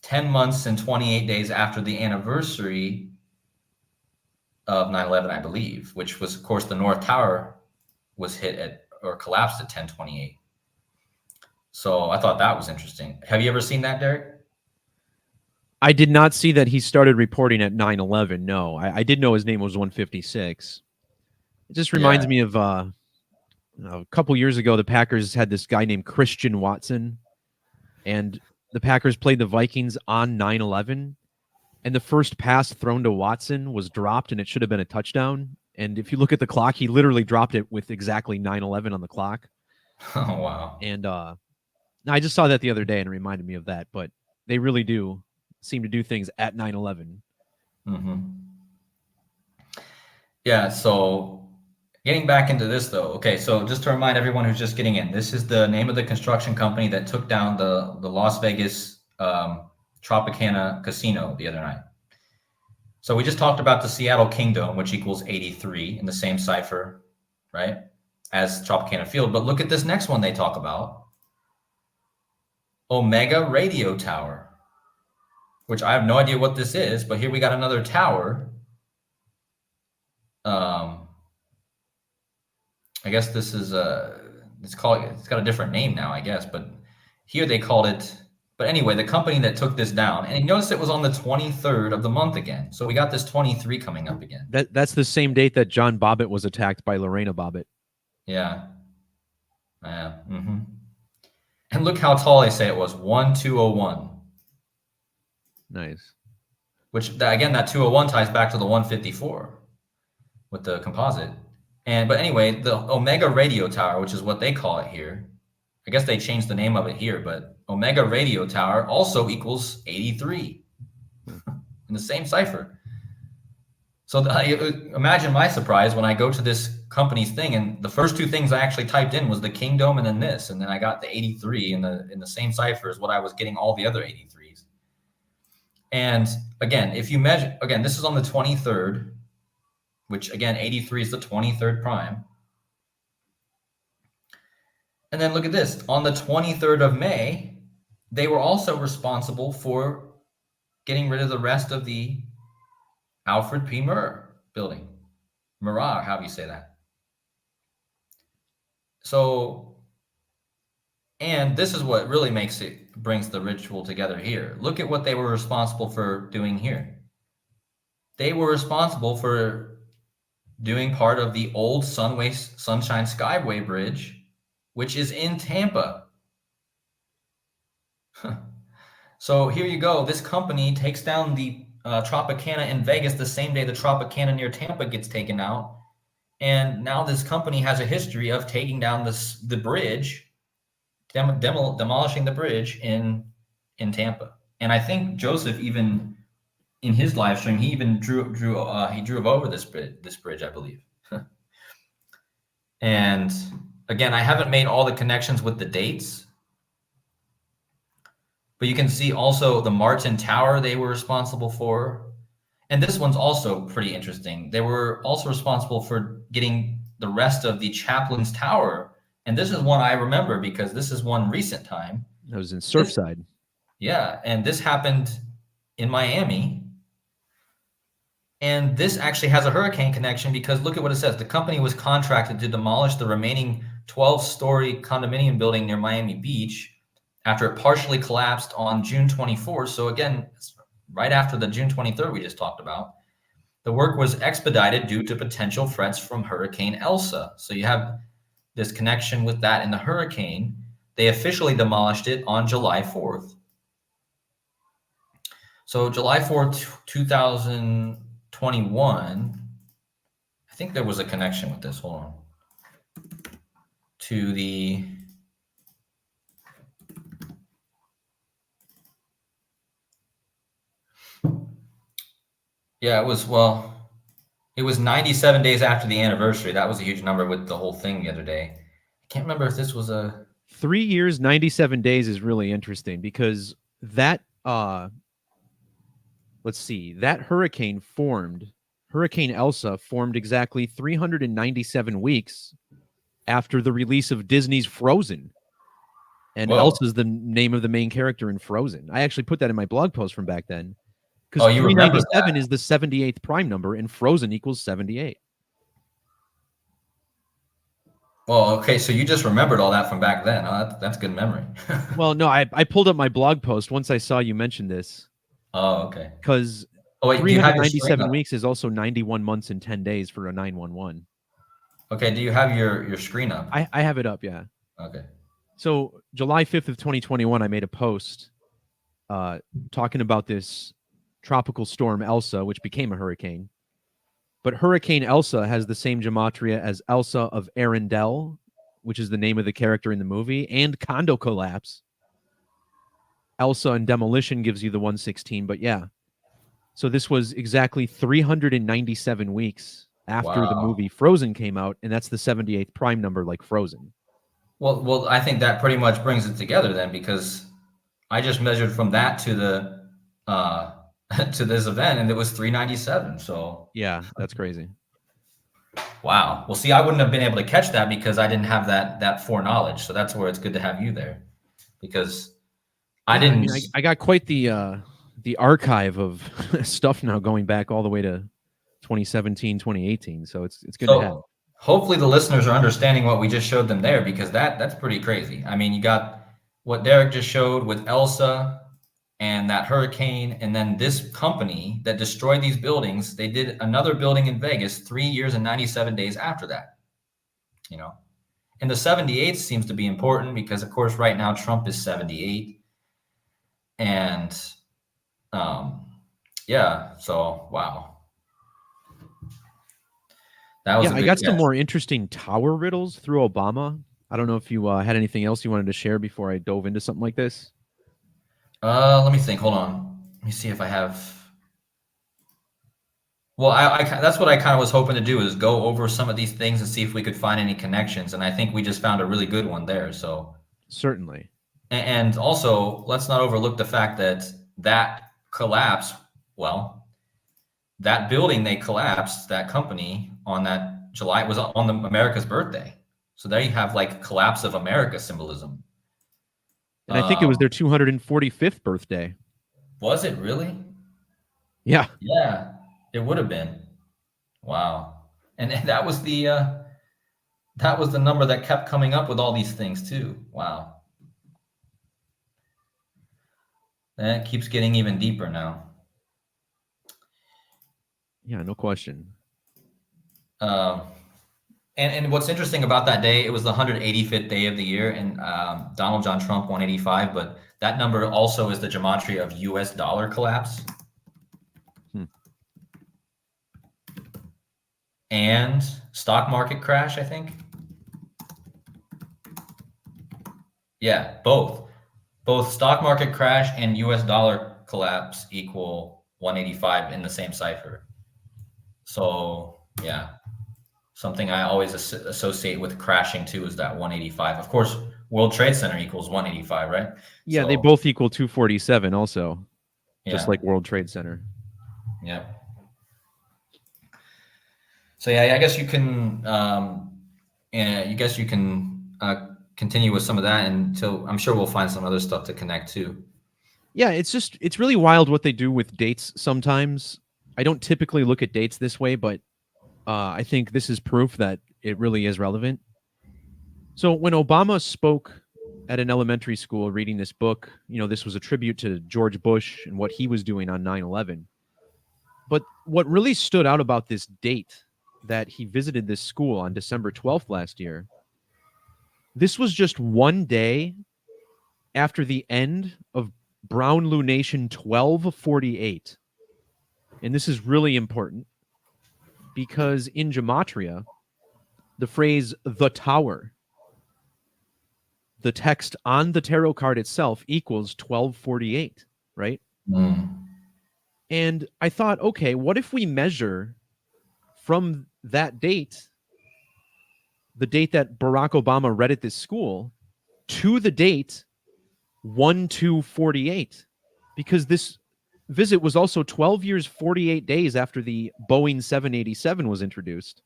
10 months and 28 days after the anniversary of 9/11, I believe, which was, of course, the North Tower was hit at or collapsed at 10/28. So I thought that was interesting. Have you ever seen that, Derek? I did not see that he started reporting at 9/11. No, I did know his name was 156. It just reminds Yeah. me of a couple years ago, the Packers had this guy named Christian Watson, and the Packers played the Vikings on 9/11, and the first pass thrown to Watson was dropped, and it should have been a touchdown. And if you look at the clock, he literally dropped it with exactly 9/11 on the clock. Oh, wow. And I just saw that the other day, and it reminded me of that. But they really do seem to do things at 9/11. Yeah. So getting back into this, though. Okay. So just to remind everyone who's just getting in, this is the name of the construction company that took down the Las Vegas Tropicana Casino the other night. So we just talked about the Seattle Kingdom, which equals 83 in the same cipher, right, as Tropicana Field. But look at this next one they talk about. Omega Radio Tower, which I have no idea what this is, but here we got another tower. I guess this is it's got a different name now, I guess, but here they called it. But anyway, the company that took this down, and notice it was on the 23rd of the month again. So we got this 23 coming up again. That's the same date that John Bobbitt was attacked by Lorena Bobbitt. Yeah. Yeah. And look how tall they say it was, 1201. Nice. Which, again, that 201 ties back to the 154 with the composite. But anyway, the Omega Radio Tower, which is what they call it here, I guess they changed the name of it here, but Omega Radio Tower also equals 83 in the same cipher. So imagine my surprise when I go to this company's thing, and the first two things I actually typed in was the Kingdom and then this, and then I got the 83 in the same cipher as what I was getting all the other 83s. And again, if you measure, again, this is on the 23rd, which again, 83 is the 23rd prime. And then look at this. On the 23rd of May, they were also responsible for getting rid of the rest of the Alfred P. Murrah building. Murrah, how do you say that? So, and this is what really brings the ritual together here. Look at what they were responsible for doing here. They were responsible for doing part of the old Sunshine Skyway Bridge, which is in Tampa. So here you go. This company takes down the Tropicana in Vegas the same day the Tropicana near Tampa gets taken out. And now this company has a history of taking down the bridge, demolishing the bridge in Tampa. And I think Joseph, even in his live stream, he even drove over this bridge, I believe. And again, I haven't made all the connections with the dates, but you can see also the Martin Tower they were responsible for. And this one's also pretty interesting. They were also responsible for getting the rest of the Chaplin's Tower. And this is one I remember because this is one recent time. That was in Surfside. Yeah, and this happened in Miami. And this actually has a hurricane connection because look at what it says. The company was contracted to demolish the remaining 12-story condominium building near Miami Beach after it partially collapsed on June 24th. So again, right after the June 23rd we just talked about. The work was expedited due to potential threats from Hurricane Elsa. So you have this connection with that in the hurricane. They officially demolished it on July 4th. So July 4th, 2021, I think there was a connection with this. Hold on. To the it was 97 days after the anniversary. That was a huge number with the whole thing the other day. I can't remember if this was 3 years, 97 days is really interesting because that let's see, that Hurricane Elsa formed exactly 397 weeks after the release of Disney's Frozen. And Whoa. Elsa's the name of the main character in Frozen. I actually put that in my blog post from back then. Because Oh, you remember that? 397 is the 78th prime number, and Frozen equals 78. Well, okay, so you just remembered all that from back then. Oh, that's good memory. Well, no, I pulled up my blog post once I saw you mention this, Oh, okay. because Oh, wait, do you have your screen 397 up? weeks is also 91 months and 10 days for a 911. Okay, do you have your screen up? I have it up, yeah. Okay. So July 5th of 2021, I made a post talking about this tropical storm Elsa, which became a hurricane. But Hurricane Elsa has the same gematria as Elsa of Arendelle, which is the name of the character in the movie, and Condo Collapse. Elsa and Demolition gives you the 116, but yeah. So this was exactly 397 weeks after the Wow. movie Frozen came out, and that's the 78th prime number like Frozen. Well, I think that pretty much brings it together then, because I just measured from that to the to this event, and it was 397. So Yeah, that's crazy. wow. Well, see, I wouldn't have been able to catch that because I didn't have that foreknowledge. So that's where it's good to have you there, because I Yeah, I didn't. mean, I got quite the archive of stuff now going back all the way to 2017, 2018. So it's good to have. So hopefully the listeners are understanding what we just showed them there, because that's pretty crazy. I mean, you got what Derek just showed with Elsa and that hurricane, and then this company that destroyed these buildings, they did another building in Vegas 3 years and 97 days after that. You know, and the 78 seems to be important because, of course, right now Trump is 78, and yeah. So wow, that was Yeah, a I good got some guess. more interesting tower riddles through Obama. I don't know if you had anything else you wanted to share before I dove into something like this. Let me think. Hold on. Let me see if I have. Well, that's what I kind of was hoping to do, is go over some of these things and see if we could find any connections. And I think we just found a really good one there. So, Certainly. and also, let's not overlook the fact that that collapse, well, that building they collapsed, that company on that July was on the America's birthday. So there you have like collapse of America symbolism. And I think it was Um, their 245th birthday. was it really? Yeah. Yeah, it would have been. Wow. And that was the number that kept coming up with all these things too. Wow. That keeps getting even deeper now. Yeah, no question. Um, and what's interesting about that day, it was the 185th day of the year, and Donald John Trump 185, but that number also is the gematria of U.S. dollar collapse Hmm. and stock market crash, I think. Yeah, both stock market crash and U.S. dollar collapse equal 185 in the same cipher. So yeah, something I always associate with crashing too is that 185. Of course, World Trade Center equals 185, right? Yeah, they So both equal 247 also, just yeah, like World Trade Center. yeah. So yeah, I guess you can, yeah, you guess you can continue with some of that until I'm sure we'll find some other stuff to connect to. Yeah, it's really wild what they do with dates sometimes. I don't typically look at dates this way, but I think this is proof that it really is relevant. So when Obama spoke at an elementary school reading this book, this was a tribute to George Bush and what he was doing on 9/11. But what really stood out about this date that he visited this school on December 12th last year, this was just one day after the end of Brown Lunation 1248. And this is really important because in Gematria, the phrase the tower, the text on the tarot card itself equals 1248, right? Mm. And I thought, okay, what if we measure from that date, the date that Barack Obama read at this school, to the date 1248? Because this visit was also 12 years, 48 days after the Boeing 787 was introduced.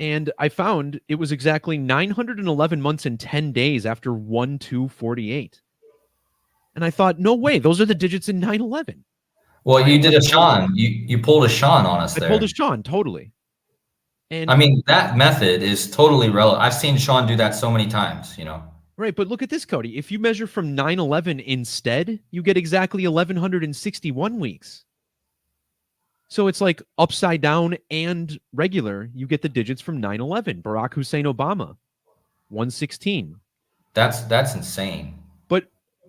And I found it was exactly 911 months and 10 days after 1/2/48. And I thought, no way, those are the digits in 9/11. Well, you did a 9/11/48. Sean. You pulled a Sean on us I pulled there. a Sean, totally. I And mean, that method is totally relevant. I've seen Sean do that so many times, you know. right, but look at this, Cody. If you measure from 9/11 instead, you get exactly 1161 weeks. So it's like upside down and regular. You get the digits from 9/11. Barack Hussein Obama, 116. That's insane.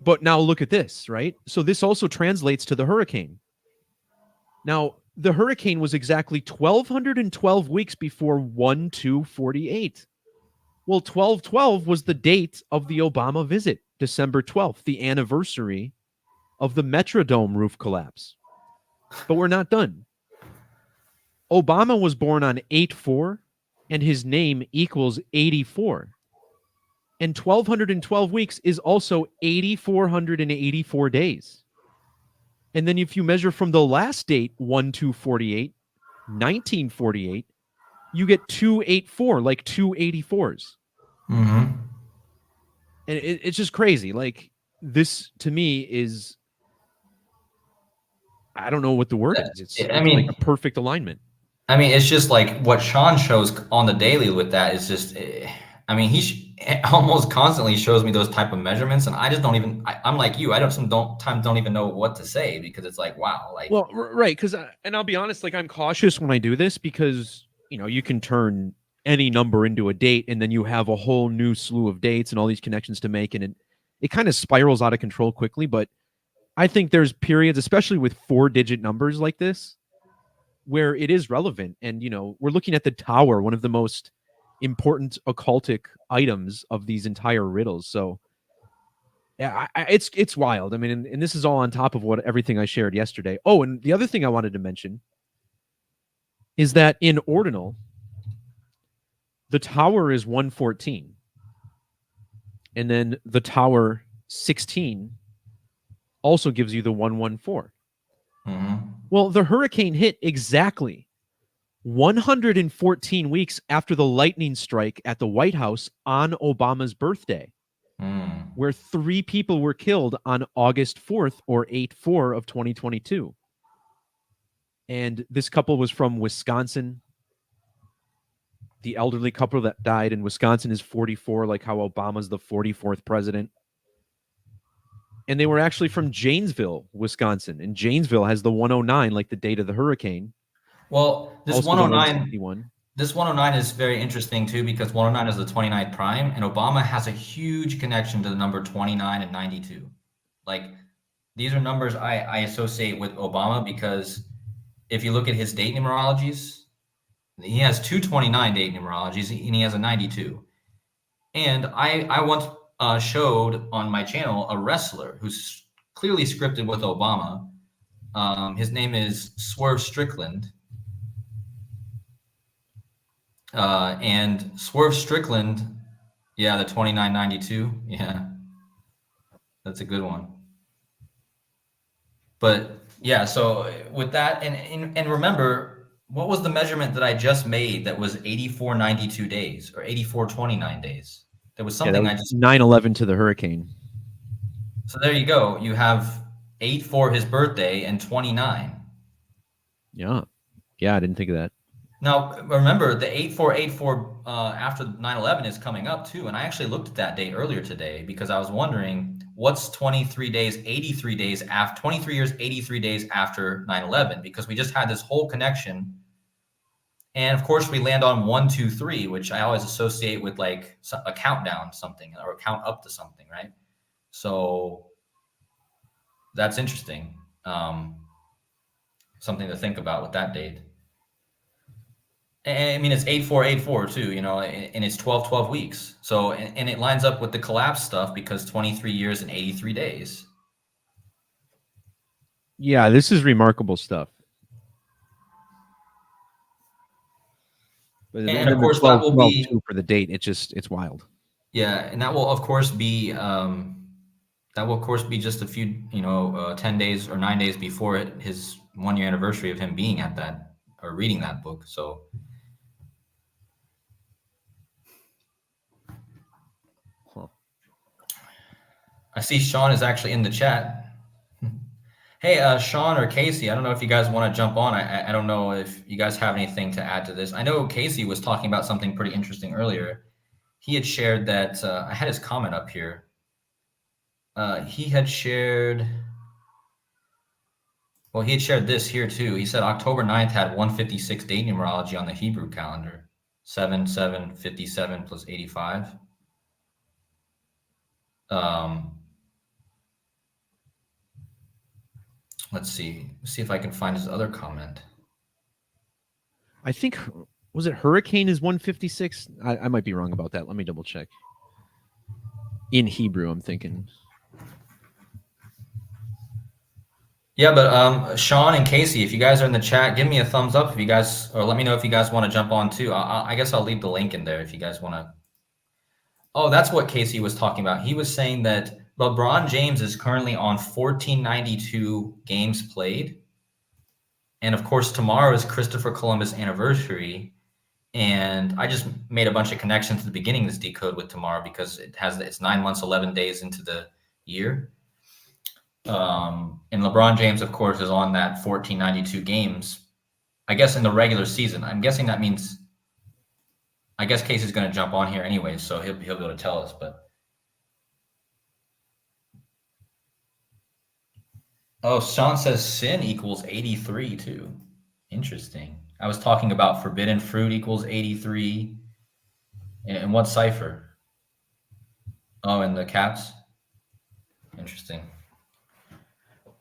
But now look at this, right? So this also translates to the hurricane. Now, the hurricane was exactly 1,212 weeks before 1/2/48. Well, 12/12 was the date of the Obama visit, December 12th, the anniversary of the Metrodome roof collapse. But we're not done. Obama was born on 8/4, and his name equals 84. And 1,212 weeks is also 8,484 days. And then if you measure from the last date, 1/2/48, 1948, you get 284, like 284s. Mm-hmm. And it's just crazy. Like, this to me is, I don't know what the word is. It's I like mean, a perfect alignment. it's just like what Sean shows on the daily with that is just. I mean, almost constantly shows me those type of measurements, and I just don't even. I'm like you. I don't even know what to say because it's like, wow, like. Well, right, because and I'll be honest, like I'm cautious when I do this because you can turn any number into a date, and then you have a whole new slew of dates and all these connections to make, and it kind of spirals out of control quickly. But I think there's periods, especially with 4-digit numbers like this, where it is relevant. And we're looking at the tower, one of the most important occultic items of these entire riddles. So yeah, it's wild. I mean, and this is all on top of everything I shared yesterday. Oh, and the other thing I wanted to mention is that in ordinal, the tower is 114, and then the tower 16 also gives you the 114. Mm-hmm. Well, the hurricane hit exactly 114 weeks after the lightning strike at the White House on Obama's birthday, where 3 people were killed on August 4th or 8/4 of 2022. And this couple was from Wisconsin. The elderly couple that died in Wisconsin is 44, like how Obama's the 44th president. And they were actually from Janesville, Wisconsin. And Janesville has the 109, like the date of the hurricane. Well, this Also the 109. 161. This 109 is very interesting too because 109 is the 29th prime, and Obama has a huge connection to the number 29 and 92. Like, these are numbers I associate with Obama because if you look at his date numerologies, he has 229 date numerologies and he has a 92. And I once showed on my channel a wrestler who's clearly scripted with Obama. His name is Swerve Strickland. And Swerve Strickland, yeah, the 2992, yeah, that's a good one. But yeah, so with that, and remember, what was the measurement that I just made that was 8492 days or 8429 days? There was something I just 9/11 to the hurricane. So there you go. You have 8 for his birthday and 29. Yeah, I didn't think of that. Now, remember, the 8484 after 9/11 is coming up too. And I actually looked at that date earlier today because I was wondering what's 23 days, 83 days after 23 years, 83 days after 9/11, because we just had this whole connection. And of course, we land on 123, which I always associate with like a countdown, something, or a count up to something, right? So that's interesting. Something to think about with that date. And I mean, it's 8484 too, and it's 12 weeks. So, and it lines up with the collapse stuff because 23 years and 83 days. Yeah, this is remarkable stuff. And of course, that will be for the date. It's wild. Yeah, and that will of course be just a few, 10 days or 9 days before his 1-year anniversary of him being at that or reading that book. So I see Sean is actually in the chat. Hey, Sean or Casey, I don't know if you guys want to jump on. I don't know if you guys have anything to add to this. I know Casey was talking about something pretty interesting earlier. He had shared that I had his comment up here. He had shared. Well, he had shared this here too. He said October 9th had 156 date numerology on the Hebrew calendar. 7/7/57 plus 85. Let's see. Let's see if I can find his other comment. I think, was it hurricane is 156? I might be wrong about that. Let me double check. In Hebrew, I'm thinking. Yeah, but Sean and Casey, if you guys are in the chat, give me a thumbs up if you guys, or let me know if you guys want to jump on too. I guess I'll leave the link in there if you guys want to. Oh, that's what Casey was talking about. He was saying that LeBron James is currently on 1492 games played. And of course, tomorrow is Christopher Columbus anniversary. And I just made a bunch of connections to the beginning of this decode with tomorrow because it's 9 months, 11 days into the year. And LeBron James, of course, is on that 1492 games, I guess, in the regular season. I'm guessing that means, I guess Casey's going to jump on here anyway, so he'll be able to tell us. But oh, Sean says sin equals 83 too. Interesting. I was talking about forbidden fruit equals 83. And what cipher? Oh, in the caps. Interesting.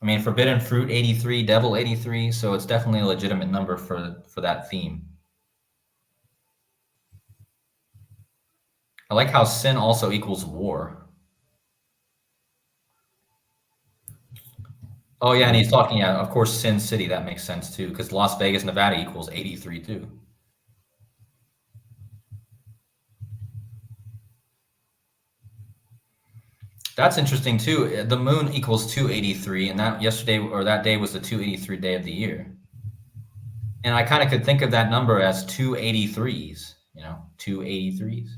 I mean, forbidden fruit 83, devil 83, so it's definitely a legitimate number for that theme. I like how sin also equals war. Oh yeah, and he's talking, yeah, of course, Sin City, that makes sense too, because Las Vegas, Nevada equals 83 too. That's interesting too. The moon equals 283, and that day was the 283 day of the year. And I kind of could think of that number as 283s, 283s.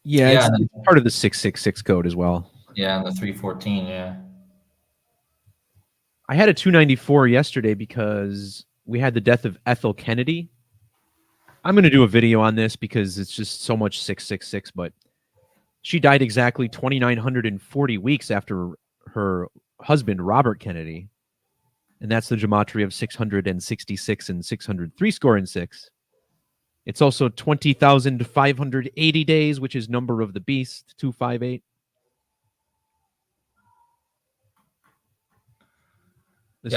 Yeah, it's part of the 666 code as well. Yeah, and the 314, yeah. I had a 294 yesterday because we had the death of Ethel Kennedy. I'm going to do a video on this because it's just so much 666, but she died exactly 2,940 weeks after her husband, Robert Kennedy. And that's the gematria of 666 and 603 score and 6. It's also 20,580 days, which is number of the beast, 258.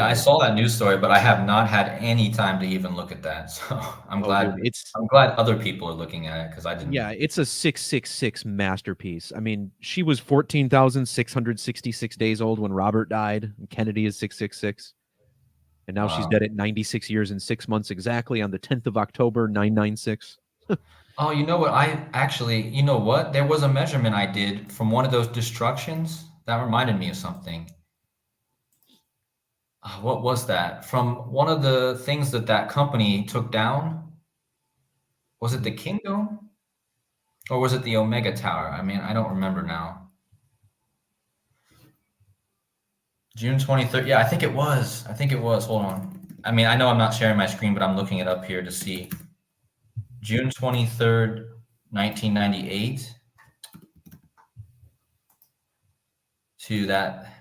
I saw that news story, but I have not had any time to even look at that. So I'm glad other people are looking at it because I didn't. Yeah, it's a 666 masterpiece. I mean, she was 14,666 days old when Robert died. And Kennedy is 666. And now she's dead at 96 years and 6 months exactly on the 10th of October, 996. Oh, you know what? There was a measurement I did from one of those destructions that reminded me of something. What was that? From one of the things that company took down? Was it the Kingdom? Or was it the Omega Tower? I mean, I don't remember now. June 23rd. Yeah, I think it was. Hold on. I mean, I know I'm not sharing my screen, but I'm looking it up here to see. June 23rd, 1998. To that.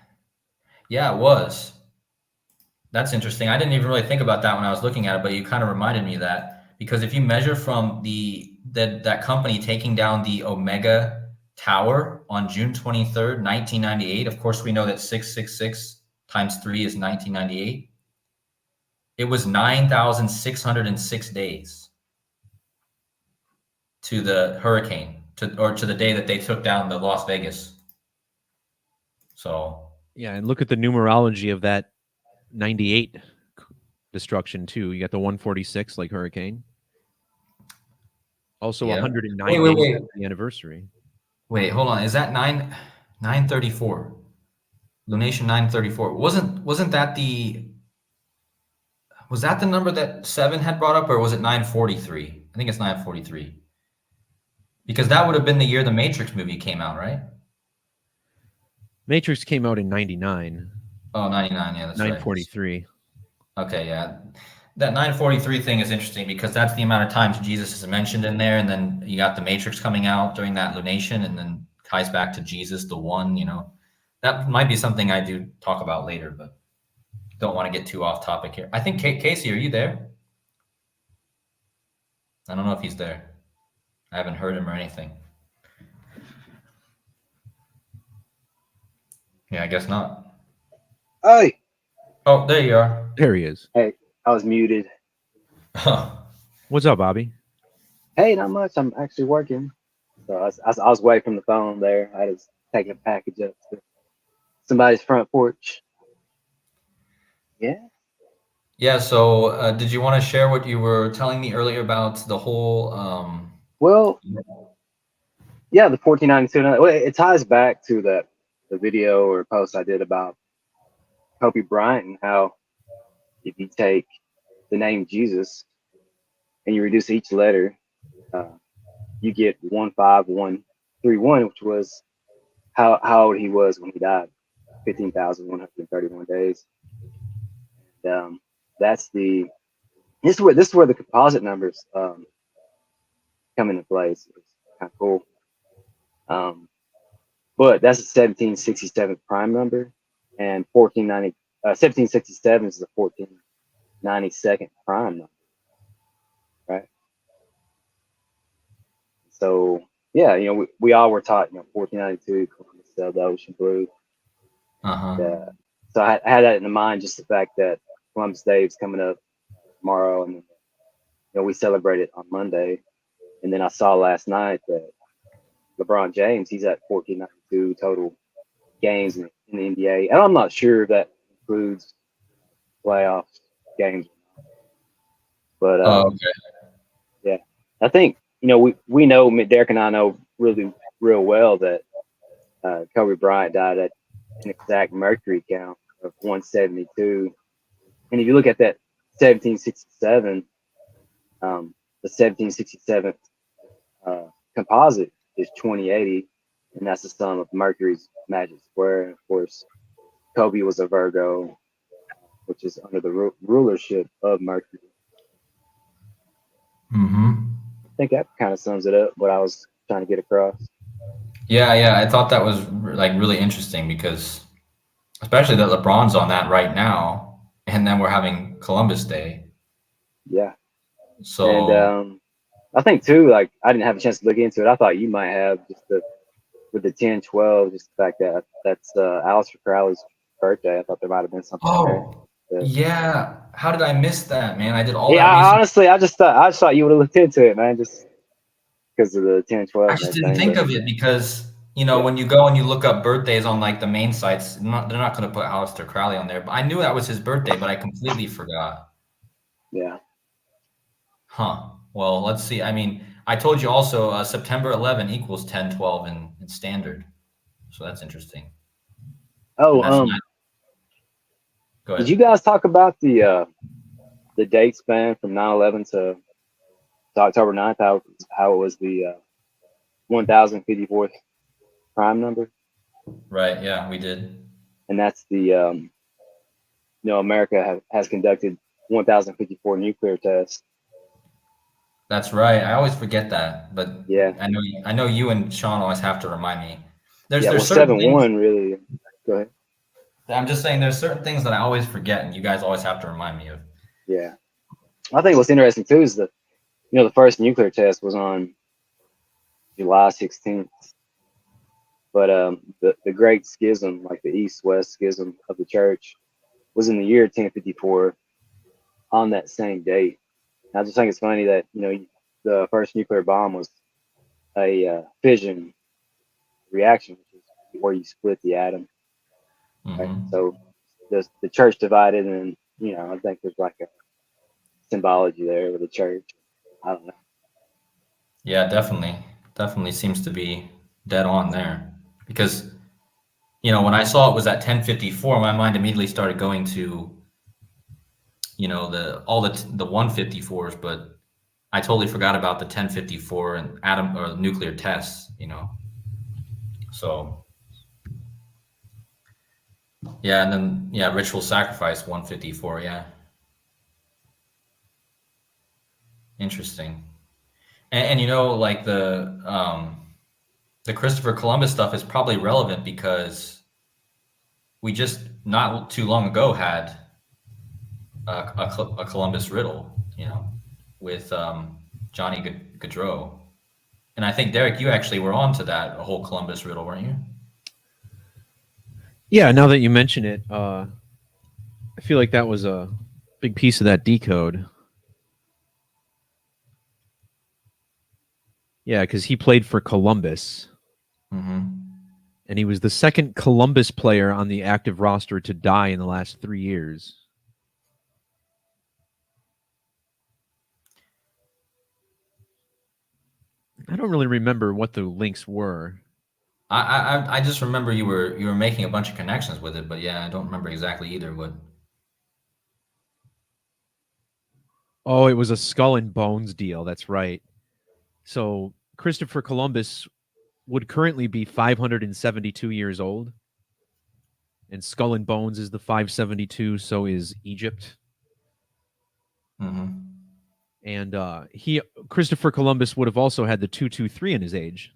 Yeah, it was. That's interesting. I didn't even really think about that when I was looking at it, but you kind of reminded me of that. Because if you measure from that company taking down the Omega Tower on June 23rd, 1998, of course, we know that 666 times 3 is 1998. It was 9,606 days to the hurricane, to the day that they took down the Las Vegas. So yeah, and look at the numerology of that 98 destruction too. You got the 146 like hurricane. Also 109 days after the anniversary. Wait, hold on. Is that 934? Lunation 934. Wasn't that was that the number that 7 had brought up, or was it 943? I think it's 943. Because that would have been the year the Matrix movie came out, right? Matrix came out in 99, Oh, 99. Yeah, that's right. 943. Okay, yeah. That 943 thing is interesting because that's the amount of times Jesus is mentioned in there, and then you got the Matrix coming out during that lunation, and then ties back to Jesus, the one, That might be something I do talk about later, but don't want to get too off topic here. I think Casey, are you there? I don't know if he's there. I haven't heard him or anything. Yeah, I guess not. Hey, Oh, there you are. There he is. hey, I was muted. What's up, Bobby? Hey, not much. I'm actually working. So I was away from the phone there. I was taking a package up to somebody's front porch. Yeah. Yeah, so did you want to share what you were telling me earlier about the whole Well, yeah, the 1492. Well, it ties back to the video or post I did about Kobe Bryant and how if you take the name Jesus and you reduce each letter, uh, you get 15131, which was how old he was when he died, 15,131 days. And, that's the this is where the composite numbers come into place. It's kind of cool. But that's the 1767 prime number, and 1767 is the 1492nd prime number, right? So yeah, we all were taught 1492 Columbus sailed the ocean blue. uh-huh. So I had that in mind, just the fact that Columbus Day is coming up tomorrow, and we celebrate it on Monday. And then I saw last night that LeBron James, he's at 1492 total games in the NBA, and I'm not sure if that includes playoffs games, but Okay. yeah, I think we know Derek and I know really real well that Kobe Bryant died at an exact mercury count of 172, and if you look at that 1767, the 1767 composite is 2080, and that's the sum of Mercury's magic square. And of course, Kobe was a Virgo, which is under the rulership of Mercury. Mm-hmm. I think that kind of sums it up, what I was trying to get across. Yeah, I thought that was like really interesting because especially that LeBron's on that right now, and then we're having Columbus Day. Yeah. So And I think too, like I didn't have a chance to look into it. I thought you might have just with the 10-12, just the fact that that's Aleister Crowley's birthday. I thought there might have been something there. Yeah. How did I miss that, man? I did all Yeah, that research. honestly, I just thought you would have looked into it, man, just because of the 10-12 I and just didn't everything. think of it because, Yeah. when you go and you look up birthdays on like the main sites, they're not going to put Aleister Crowley on there. But I knew that was his birthday, but I completely forgot. Yeah. Huh. Well, let's see. I mean, I told you also September 11 equals 1012 in standard. So that's interesting. Oh, And that's not, go did ahead. you guys talk about the date span from 9/11 to October 9th? How it was the 1054th prime number, Right. Yeah, we did. and that's the America has conducted 1054 nuclear tests. That's right. I always forget that, but Yeah. I know you and Sean always have to remind me. Yeah. Well, There's certain things 7-1 really. Go ahead. I'm just saying there's certain things that I always forget and you guys always have to remind me of. Yeah. I think what's interesting too is the first nuclear test was on July 16th. But the Great Schism, like the East-West Schism of the church, was in the year 1054 on that same date. And I just think it's funny that the first nuclear bomb was a fission reaction, which is where you split the atom. Right? Mm-hmm. So the church divided, and I think there's like a symbology there with the church. I don't know. Yeah, definitely seems to be dead on there because when I saw it was at 1054, my mind immediately started going to the 154s, but I totally forgot about the 1054 and atom or nuclear tests, So yeah, and then yeah, ritual sacrifice 154. Yeah, interesting. And like the Christopher Columbus stuff is probably relevant because we just not too long ago had a Columbus riddle, with Johnny Gaudreau. And I think, Derek, you actually were on to that, a whole Columbus riddle, weren't you? Yeah, now that you mention it, I feel like that was a big piece of that decode. Yeah, because he played for Columbus. Mm-hmm. And he was the second Columbus player on the active roster to die in the last 3 years. I don't really remember what the links were. I just remember you were making a bunch of connections with it, but yeah, I don't remember exactly either. What? Oh, it was a Skull and Bones deal. That's right. So Christopher Columbus would currently be 572 years old. And Skull and Bones is the 572, so is Egypt. Mm-hmm. And Christopher Columbus would have also had the 223 in his age.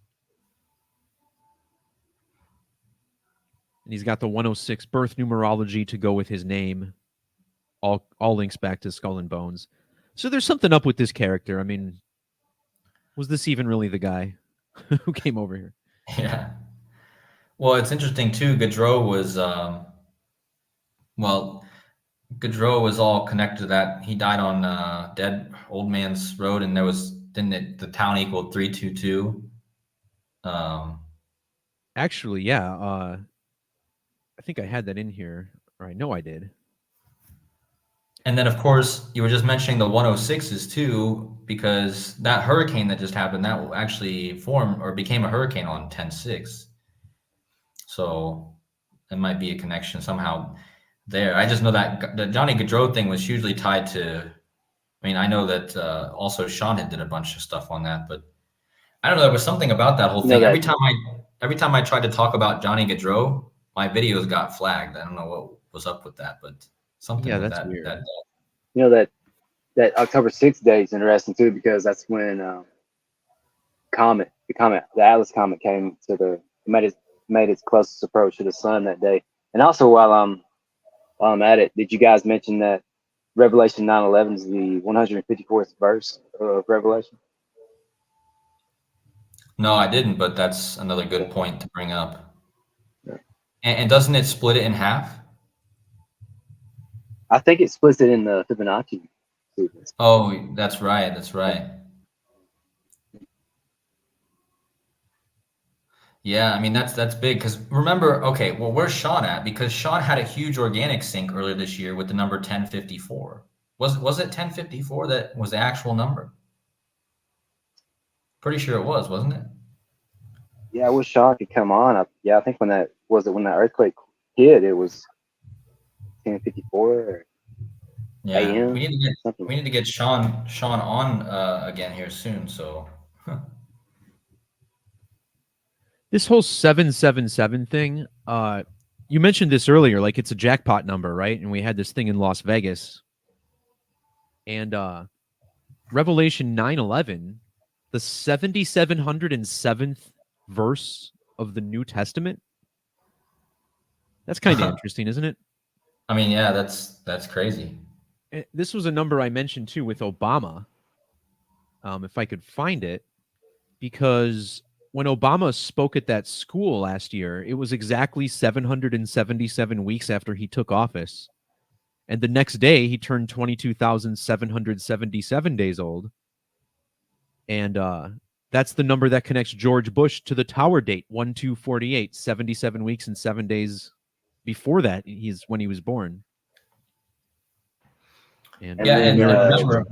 And he's got the 106 birth numerology to go with his name. All links back to Skull and Bones. So there's something up with this character. I mean, was this even really the guy who came over here? Yeah. Well, it's interesting too. Gaudreau was all connected to that. He died on Dead Old Man's Road, and the town equaled 322. Actually, yeah. I think I had that in here, or I know I did. And then, of course, you were just mentioning the 106s too, because that hurricane that just happened, that actually formed or became a hurricane on 10/6. So it might be a connection somehow there. I just know that the Johnny Gaudreau thing was hugely tied to. I mean, I know that also Sean had did a bunch of stuff on that, but I don't know. There was something about that whole thing. Every time I tried to talk about Johnny Gaudreau, my videos got flagged. I don't know what was up with that, but something with that's that. weird. That October 6th day is interesting too, because that's when the Atlas comet came to made its closest approach to the sun that day. And also, while I'm at it, did you guys mention that Revelation 9:11 is the 154th verse of Revelation? No, I didn't, but that's another good point to bring up. Yeah. And doesn't it split it in half? I think it splits it in the Fibonacci sequence. Oh, that's right. That's right. Yeah, I mean that's big because remember, okay, well, where's Sean at? Because Sean had a huge organic sync earlier this year with the number 1054. Was it 1054 that was the actual number? Pretty sure it was, wasn't it? Yeah, I wish Sean could come on. I think when that earthquake hit, it was 10:54 Yeah, a.m. we need to get Sean on again here soon. So This whole 777 thing, you mentioned this earlier, like it's a jackpot number, right? And we had this thing in Las Vegas. And Revelation 9:11, the 7707th verse of the New Testament. That's kind of interesting, isn't it? I mean, yeah, that's crazy. This was a number I mentioned too with Obama. If I could find it, because when Obama spoke at that school last year, it was exactly 777 weeks after he took office. And the next day, he turned 22,777 days old. And that's the number that connects George Bush to the Tower date, 1248, 77 weeks and 7 days before that. He's when he was born. And remember,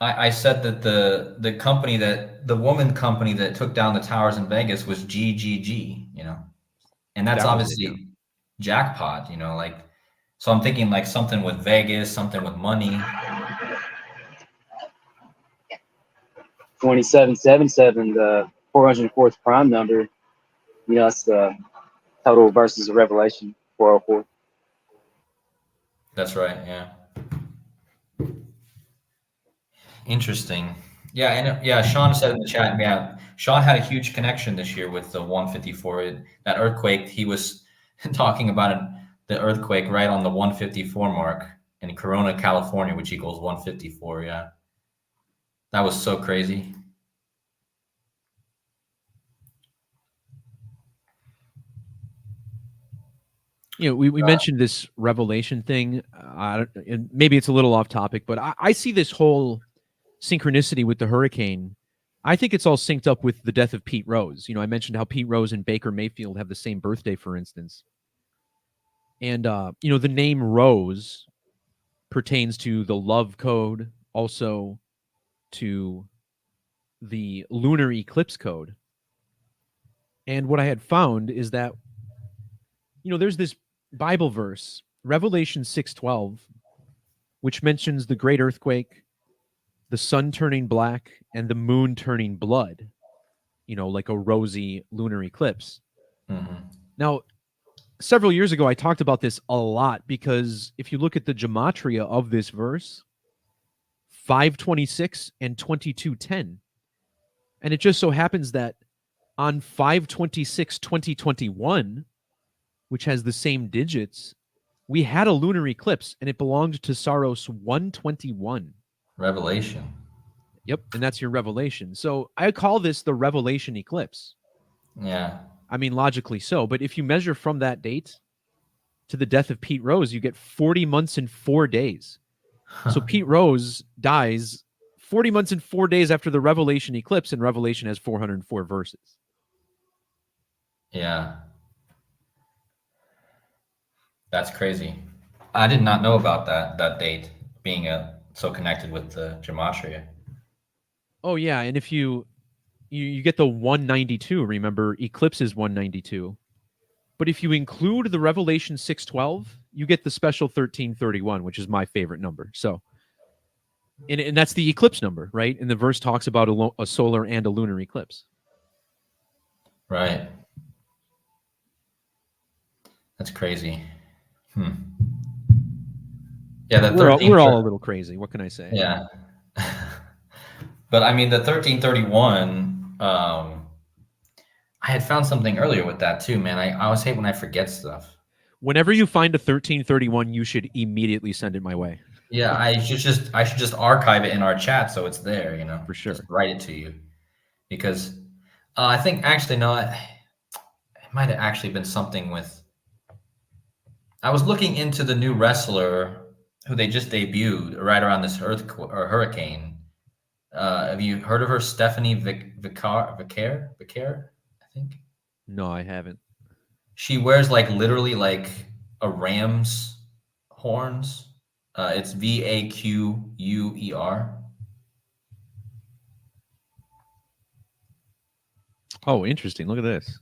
I said that the woman company that took down the towers in Vegas was GGG, and that's obviously jackpot, like, so I'm thinking like something with Vegas, something with money. 2777, the 404th prime number. That's the total versus the revelation 404. That's right. Yeah. Interesting. Yeah, and yeah, Sean said in the chat, yeah, Sean had a huge connection this year with the 154. That earthquake, he was talking about the earthquake right on the 154 mark in Corona, California, which equals 154. Yeah. That was so crazy. We mentioned this revelation thing, and maybe it's a little off topic, but I see this whole synchronicity with the hurricane. I think it's all synced up with the death of Pete Rose. I mentioned how Pete Rose and Baker Mayfield have the same birthday, for instance. And, the name Rose pertains to the love code, also to the lunar eclipse code. And what I had found is that, there's this Bible verse, Revelation 6:12, which mentions the great earthquake, the sun turning black, and the moon turning blood, like a rosy lunar eclipse. Mm-hmm. Now, several years ago, I talked about this a lot because if you look at the gematria of this verse, 526 and 2210, and it just so happens that on 526 2021, which has the same digits, we had a lunar eclipse and it belonged to Saros 121. Revelation. Yep, and that's your revelation. So I call this the revelation eclipse. Yeah. I mean, logically so, but if you measure from that date to the death of Pete Rose, you get 40 months and 4 days. So Pete Rose dies 40 months and 4 days after the revelation eclipse, and Revelation has 404 verses. Yeah. That's crazy. I did not know about that date being so connected with the gematria. Oh yeah, and if you get the 192, remember eclipse is 192. But if you include the Revelation 6:12, you get the special 1331, which is my favorite number. So and that's the eclipse number, right? And the verse talks about a solar and a lunar eclipse. Right. That's crazy. Yeah, the we're all a little crazy. What can I say? Yeah. But I mean, the 1331, I had found something earlier with that too, man. I always hate when I forget stuff. Whenever you find a 1331, you should immediately send it my way. Yeah, I should just archive it in our chat so it's there, For sure. Just write it to you. Because I think actually, no, it might have actually been something with. I was looking into the new wrestler who they just debuted right around this earthquake or hurricane. Have you heard of her, Stephanie Vicar, I think? No, I haven't. She wears literally like a ram's horns. It's VAQUER. Oh, interesting. Look at this.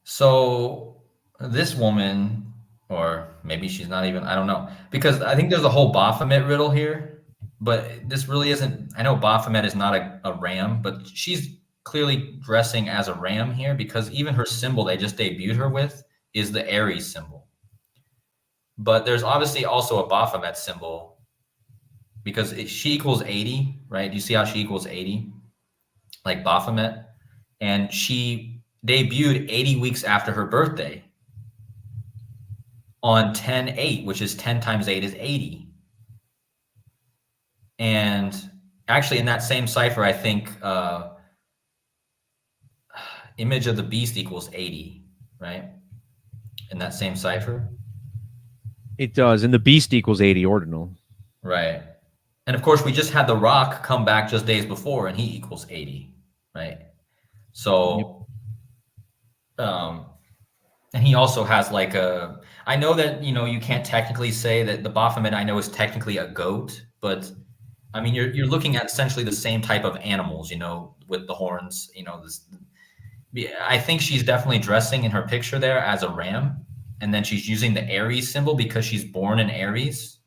So this woman, or maybe she's not even, I don't know, because I think there's a whole Baphomet riddle here, but this really isn't. I know Baphomet is not a ram, but she's clearly dressing as a ram here because even her symbol they just debuted her with is the Aries symbol. But there's obviously also a Baphomet symbol because she equals 80, right? Do you see how she equals 80? Like Baphomet. And she debuted 80 weeks after her birthday on 10/8, which is 10 times 8 is 80. And actually in that same cipher, I think image of the beast equals 80, right? In that same cipher. It does. And the beast equals 80 ordinal. Right. And of course, we just had the Rock come back just days before, and he equals 80, right? So, and he also has like a. I know that you can't technically say that the Baphomet I know is technically a goat, but I mean you're looking at essentially the same type of animals, with the horns. I think she's definitely dressing in her picture there as a ram, and then she's using the Aries symbol because she's born in Aries.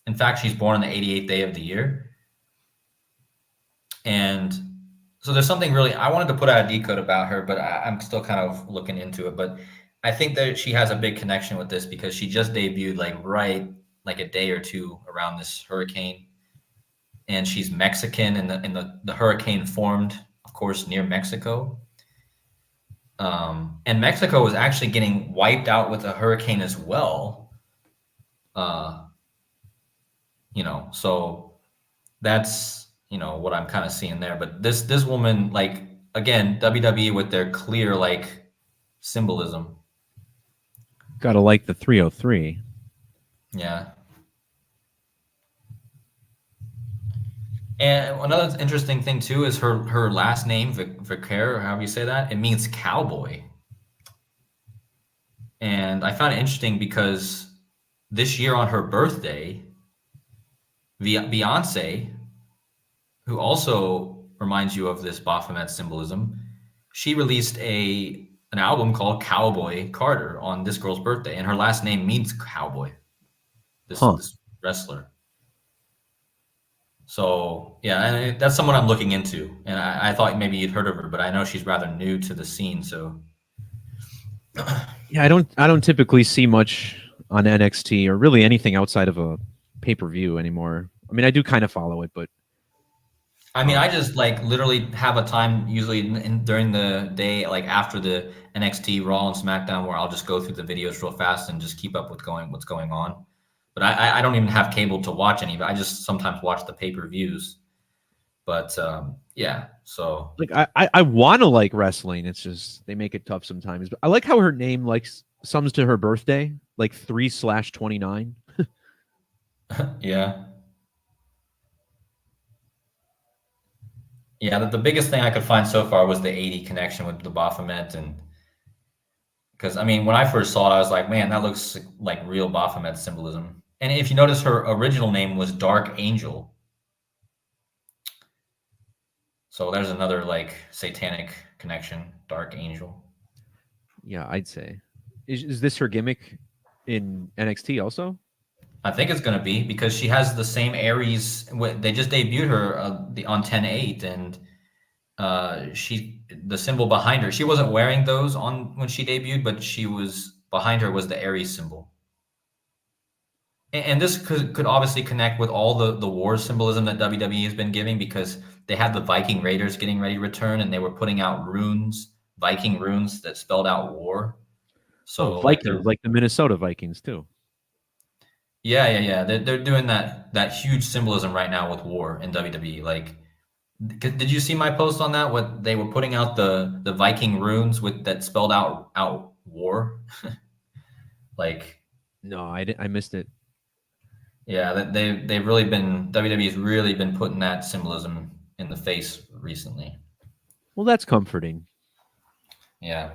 In fact, she's born on the 88th day of the year. And so there's something really I wanted to put out a decode about her, but I'm still kind of looking into it. But I think that she has a big connection with this because she just debuted like a day or two around this hurricane, and she's Mexican, and the hurricane formed, of course, near Mexico. And Mexico was actually getting wiped out with a hurricane as well. Uh, so that's what I'm kind of seeing there. But this woman, like again, WWE with their clear like symbolism. Gotta like the 303. Yeah. And another interesting thing too is her last name, Vicaire, or however you say that, it means cowboy. And I found it interesting because this year on her birthday, Beyonce, who also reminds you of this Baphomet symbolism, she released an album called Cowboy Carter on this girl's birthday, and her last name means cowboy. This wrestler. So yeah, and that's someone I'm looking into, and I thought maybe you'd heard of her, but I know she's rather new to the scene. So Yeah, I don't typically see much on NXT or really anything outside of a pay-per-view anymore. I mean, I do kind of follow it, but I mean, I just like literally have a time usually during the day, like after the NXT Raw and SmackDown, where I'll just go through the videos real fast and just keep up with what's going on. But I don't even have cable to watch any, but I just sometimes watch the pay-per-views. But yeah, so like I want to like wrestling. It's just they make it tough sometimes. But I like how her name like sums to her birthday, like 3/29. yeah. Yeah, the biggest thing I could find so far was the 80 connection with the Baphomet, and because I mean, when I first saw it, I was like, man, that looks like real Baphomet symbolism. And if you notice, her original name was Dark Angel, so there's another like satanic connection, Dark Angel. Yeah, I'd say. Is this her gimmick in NXT also? I think it's going to be because she has the same Aries. They just debuted her on 10/8, and the symbol behind her. She wasn't wearing those on when she debuted, but she was behind her was the Aries symbol. And this could obviously connect with all the war symbolism that WWE has been giving because they had the Viking Raiders getting ready to return, and they were putting out runes, Viking runes that spelled out war. Oh, So like they're Vikings, like the Minnesota Vikings too. yeah. They're doing that huge symbolism right now with war in WWE. Like, did you see my post on that? What they were putting out the Viking runes with that spelled out war. Like, No, I missed it. yeah, they've really been WWE's really been putting that symbolism in the face recently. Well, that's comforting. Yeah.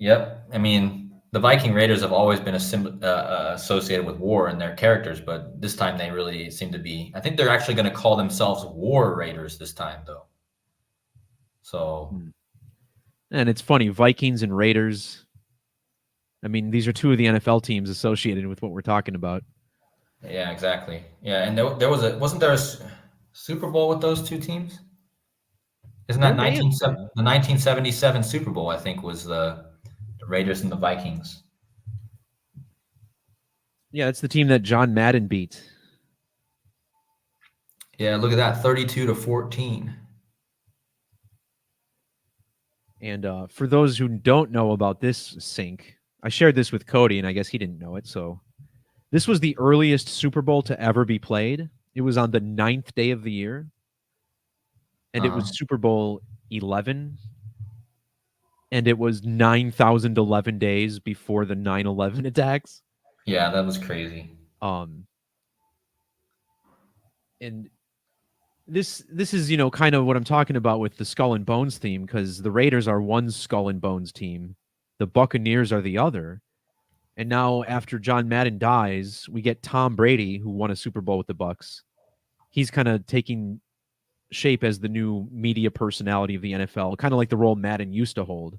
Yep. I mean, the Viking Raiders have always been associated with war in their characters, but this time they really seem to be. I think they're actually going to call themselves War Raiders this time, though. So, And it's funny, Vikings and Raiders. I mean, these are two of the NFL teams associated with what we're talking about. yeah, exactly. Yeah, and there wasn't there a Super Bowl with those two teams? Isn't There that may have been. the 1977 Super Bowl? I think was the Raiders and the Vikings. Yeah, it's the team that John Madden beat. Yeah, look at that, 32-14. And for those who don't know about this sync, I shared this with Cody, and I guess he didn't know it. So this was the earliest Super Bowl to ever be played. It was on the 9th day of the year, and it was Super Bowl 11. And it was 9,011 days before the 9/11 attacks. Yeah, that was crazy. And this is kind of what I'm talking about with the Skull and Bones theme, because the Raiders are one Skull and Bones team, the Buccaneers are the other, and now after John Madden dies, we get Tom Brady, who won a Super Bowl with the Bucs. He's kind of taking shape as the new media personality of the NFL, kind of like the role Madden used to hold.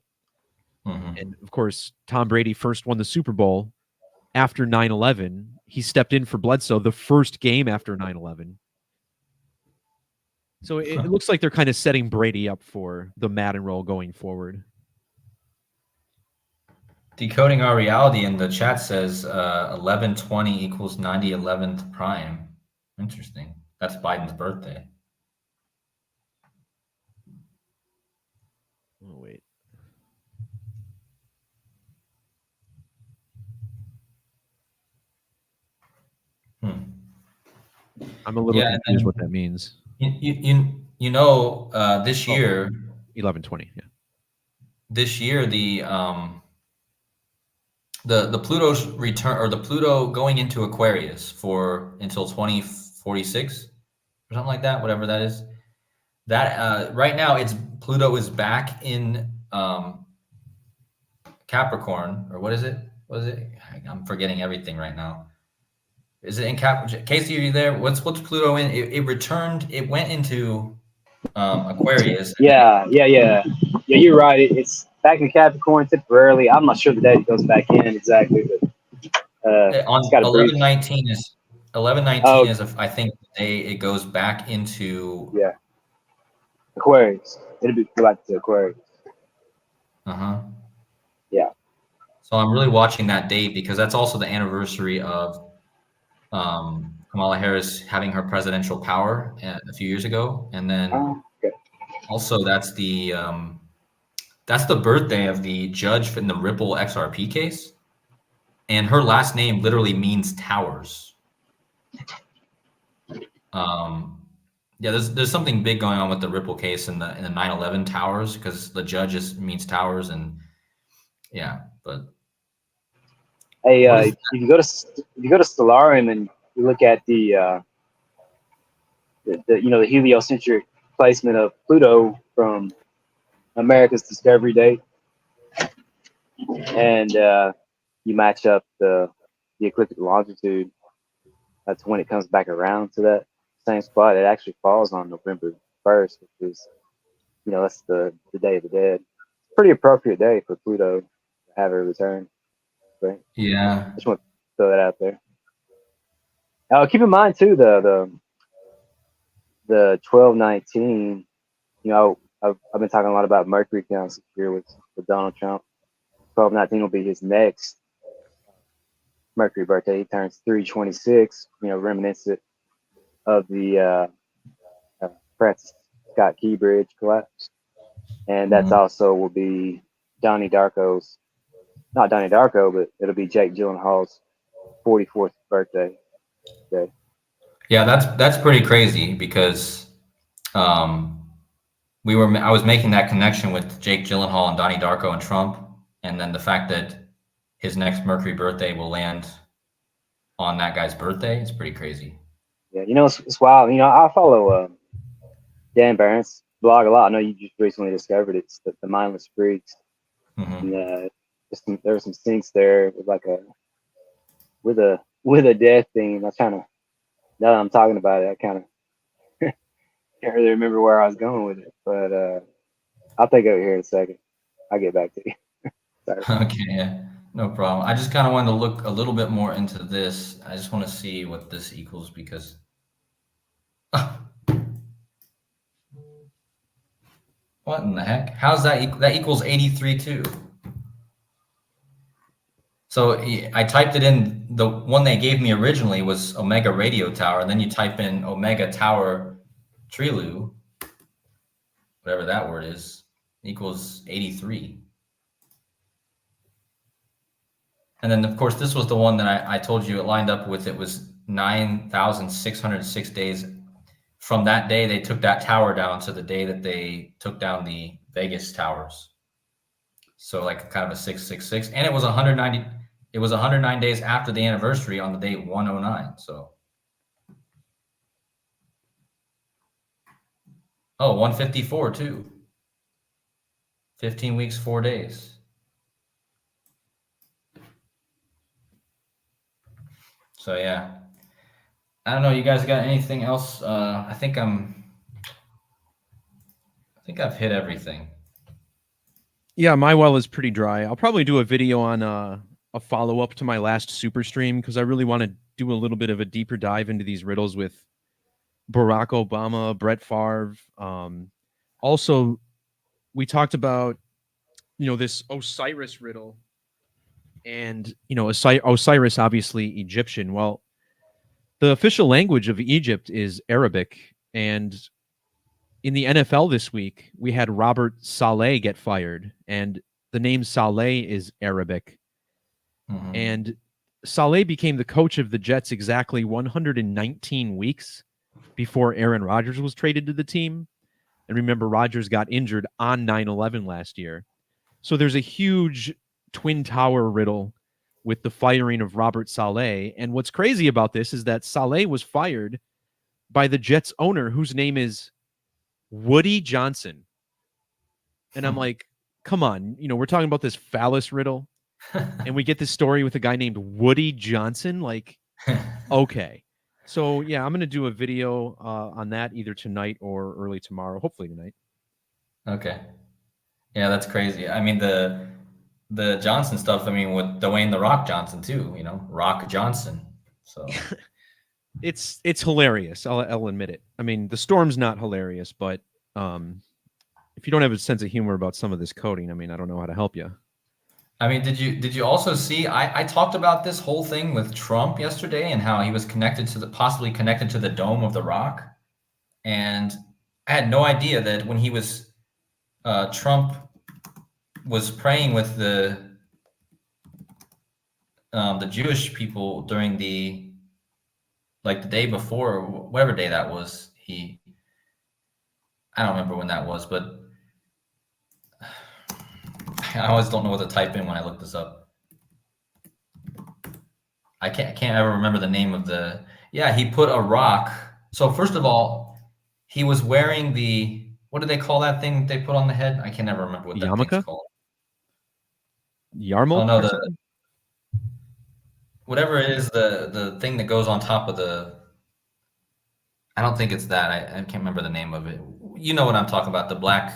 Mm-hmm. And of course, Tom Brady first won the Super Bowl after 9/11. He stepped in for Bledsoe the first game after 9/11. So it looks like they're kind of setting Brady up for the Madden role going forward. Decoding Our Reality in the chat says 1120 equals 9011th prime. Interesting. That's Biden's birthday. Oh, wait. I'm a little confused what that means. You know, this year, 1120. Yeah. This year the Pluto's return, or the Pluto going into Aquarius for until 2046 or something like that, whatever that is. That right now Pluto is back in Capricorn, or what is it? What is it? I'm forgetting everything right now. Is it in Capricorn? Casey, are you there? What's Pluto in? It returned. It went into Aquarius. Yeah. You're right. It's back in Capricorn temporarily. I'm not sure the date it goes back in exactly, but On it's got a brief. 11/19 is 11/19 is I think the day it goes back into Aquarius. It'll be back to Aquarius. Yeah. So I'm really watching that date because that's also the anniversary of Kamala Harris having her presidential power a few years ago, and then also that's the birthday of the judge in the Ripple XRP case, and her last name literally means towers. Yeah, there's something big going on with the Ripple case and the 9/11 towers, because the judge means towers, and yeah, but hey, if you go to Stellarium and you look at the the heliocentric placement of Pluto from America's discovery date, and you match up the ecliptic longitude, that's when it comes back around to that same spot. It actually falls on November 1st, which is, that's the Day of the Dead. Pretty appropriate day for Pluto to have her return. Right? yeah, Just want to throw that out there. Keep in mind too the 12/19. I've been talking a lot about Mercury Council here with Donald Trump. 12/19 will be his next Mercury birthday. He turns 326. Reminiscent of the Francis Scott Key Bridge collapse, and that's also will be Donnie Darko's. Not Donnie Darko, but it'll be Jake Gyllenhaal's 44th birthday day. Yeah, that's pretty crazy because I was making that connection with Jake Gyllenhaal and Donnie Darko and Trump, and then the fact that his next Mercury birthday will land on that guy's birthday is pretty crazy. Yeah, it's wild. I follow Dan Barron's blog a lot. I know you just recently discovered it. It's the Mindless Freaks. Mm-hmm. And there were some syncs there with with a death theme. I kind of, now that I'm talking about it, I kind of can't really remember where I was going with it, but I'll take it over here in a second. I'll get back to you. Sorry. Okay, yeah, no problem. I just kind of wanted to look a little bit more into this. I just want to see what this equals because what in the heck? How's that that equals 83 too? So I typed it in. The one they gave me originally was Omega Radio Tower. And then you type in Omega Tower Trilu, whatever that word is, equals 83. And then, of course, this was the one that I told you it lined up with. It was 9,606 days. From that day, they took that tower down to the day that they took down the Vegas towers. So like kind of a 666. And it was 190. It was 109 days after the anniversary on the date 109. So, 154 too. 15 weeks, 4 days. So yeah, I don't know. You guys got anything else? I think I've hit everything. Yeah, my well is pretty dry. I'll probably do a video on a follow-up to my last super stream because I really want to do a little bit of a deeper dive into these riddles with Barack Obama, Brett Favre. Also, we talked about, this Osiris riddle, and Osiris, obviously Egyptian. Well, the official language of Egypt is Arabic, and in the NFL this week, we had Robert Saleh get fired, and the name Saleh is Arabic. Mhm. And Saleh became the coach of the Jets exactly 119 weeks before Aaron Rodgers was traded to the team. And remember, Rodgers got injured on 9/11 last year. So there's a huge Twin Tower riddle with the firing of Robert Saleh. And what's crazy about this is that Saleh was fired by the Jets owner, whose name is Woody Johnson. And I'm like, come on, we're talking about this phallus riddle, and we get this story with a guy named Woody Johnson. Like, okay. So yeah, I'm gonna do a video on that either tonight or early tomorrow. Hopefully tonight. Okay. Yeah, that's crazy. I mean, the Johnson stuff, I mean, with Dwayne the Rock Johnson too, Rock Johnson. So It's hilarious. I'll admit it. I mean, the storm's not hilarious, but if you don't have a sense of humor about some of this coding, I mean, I don't know how to help you. I mean, did you also see I talked about this whole thing with Trump yesterday and how he was possibly connected to the dome of the Rock. And I had no idea that when he was Trump was praying with the Jewish people during the day before, whatever day that was, I don't remember when that was, but I always don't know what to type in when I look this up. I can't ever remember the name of he put a rock. So first of all, he was wearing what do they call that thing they put on the head? I can never remember what that thing's Yarmulke? called. Yarmulke? Oh no, or something? whatever it is, the thing that goes on top of I don't think it's that. I can't remember the name of it. You know what I'm talking about, the black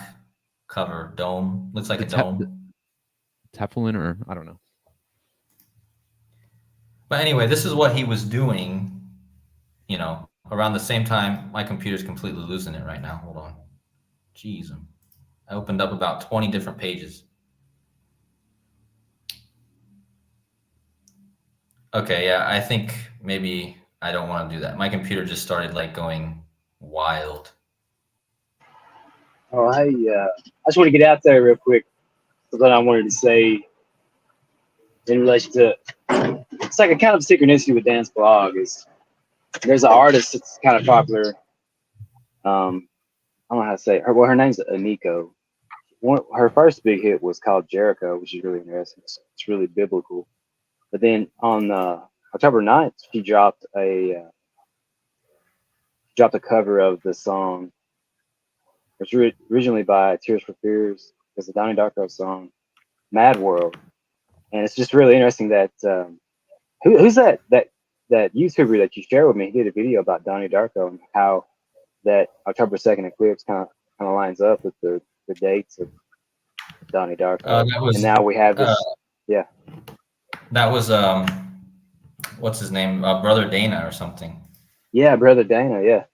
cover dome. Looks like a dome. Teflon, or I don't know. But anyway, this is what he was doing, around the same time. My computer's completely losing it right now. Hold on. Jeez. I opened up about 20 different pages. Okay, yeah, I think maybe I don't want to do that. My computer just started going wild. Oh, I just want to get out there real quick. Something I wanted to say in relation to, it's like a kind of synchronicity with Dan's blog. Is there's an artist that's kind of popular. I don't know how to say it. Her name's Aniko. Her first big hit was called Jericho, which is really interesting. It's really biblical. But then on October 9th, she dropped a cover of the song. It was originally by Tears for Fears. It's a Donnie Darko song, Mad World. And it's just really interesting that who's that YouTuber that you shared with me? He did a video about Donnie Darko and how that October 2nd eclipse kind of lines up with the dates of Donnie Darko. And now we have this. Yeah. That was what's his name? Brother Dana or something. Yeah, Brother Dana. Yeah.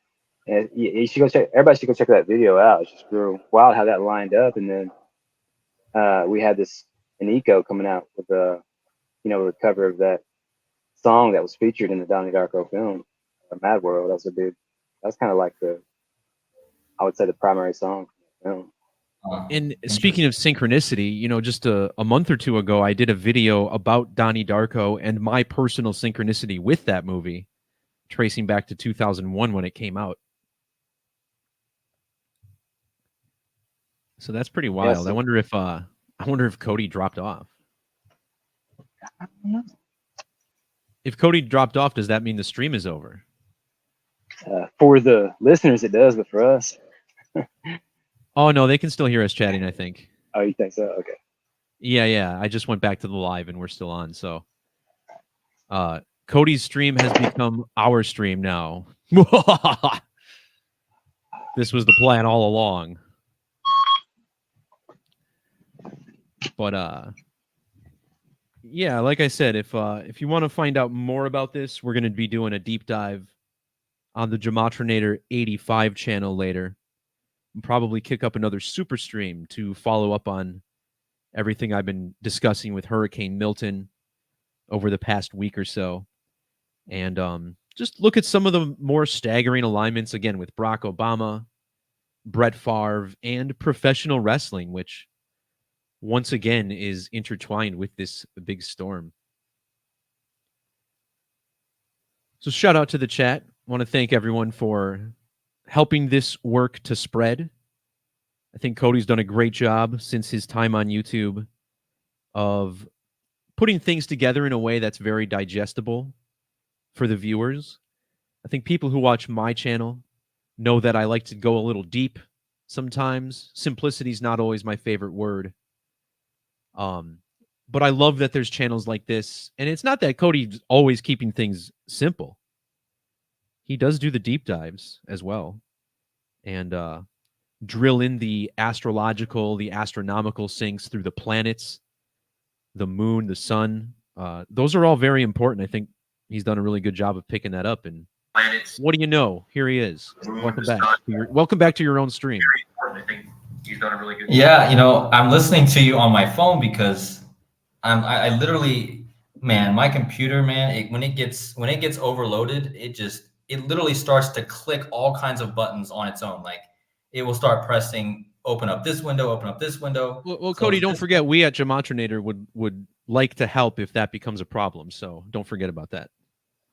And you should go check. Everybody should go check that video out. It's just real wild how that lined up. And then we had this Aniko coming out with the cover of that song that was featured in the Donnie Darko film, Mad World. That's kind of like I would say the primary song from the film. And speaking of synchronicity, just a month or two ago, I did a video about Donnie Darko and my personal synchronicity with that movie, tracing back to 2001 when it came out. So that's pretty wild. Yes. I wonder if Cody dropped off. I don't know. If Cody dropped off, does that mean the stream is over? For the listeners, it does, but for us. Oh, no, they can still hear us chatting, I think. Oh, you think so? Okay. Yeah. I just went back to the live and we're still on. So Cody's stream has become our stream now. This was the plan all along. But yeah, like I said, if you want to find out more about this, we're going to be doing a deep dive on the Gematronnator 85 channel later. And probably kick up another super stream to follow up on everything I've been discussing with Hurricane Milton over the past week or so. And just look at some of the more staggering alignments again with Barack Obama, Brett Favre, and professional wrestling, which once again is intertwined with this big storm. So shout out to the chat. I want to thank everyone for helping this work to spread. I think Cody's done a great job since his time on YouTube of putting things together in a way that's very digestible for the viewers. I think people who watch my channel know that I like to go a little deep sometimes. Simplicity is not always my favorite word. But I love that there's channels like this. And it's not that Cody's always keeping things simple. He does do the deep dives as well. And drill in the astrological, the astronomical syncs through the planets, the moon, the sun. Those are all very important. I think he's done a really good job of picking that up. And Planets. what do you know? Here he is. Welcome back. Welcome back to your own stream. I think he's done a really good job. Yeah, I'm listening to you on my phone because I literally, man, my computer, man, when it gets overloaded, it literally starts to click all kinds of buttons on its own. Like it will start pressing open up this window. Well, Cody, don't forget, we at Gematronnator would like to help if that becomes a problem. So don't forget about that.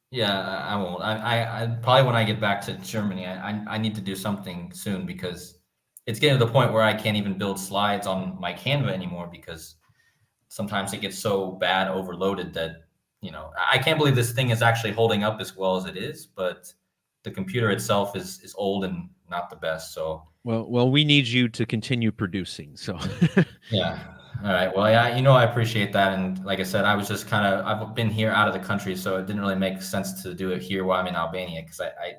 Yeah, I won't. I probably when I get back to Germany, I need to do something soon because it's getting to the point where I can't even build slides on my Canva anymore because sometimes it gets so bad overloaded that, I can't believe this thing is actually holding up as well as it is, but the computer itself is old and not the best. So well, we need you to continue producing. So yeah. All right. Well, yeah, I appreciate that. And like I said, I was just I've been here out of the country, so it didn't really make sense to do it here while I'm in Albania because I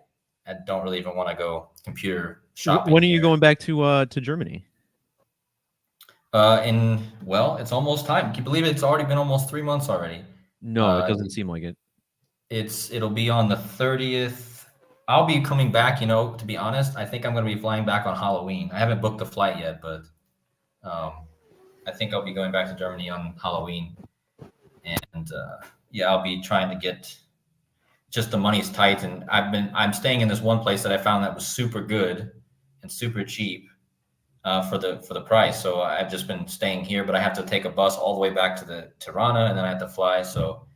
don't really even want to go computer shopping. When are you going back to Germany? It's almost time. Can you believe it? It's already been almost 3 months already. No, it doesn't seem like it. It'll be on the 30th. I'll be coming back, to be honest. I think I'm going to be flying back on Halloween. I haven't booked the flight yet, but I think I'll be going back to Germany on Halloween. And I'll be trying to get, just the money's tight. And I'm staying in this one place that I found that was super good and super cheap for the price. So I've just been staying here, but I have to take a bus all the way back to the Tirana and then I have to fly. So,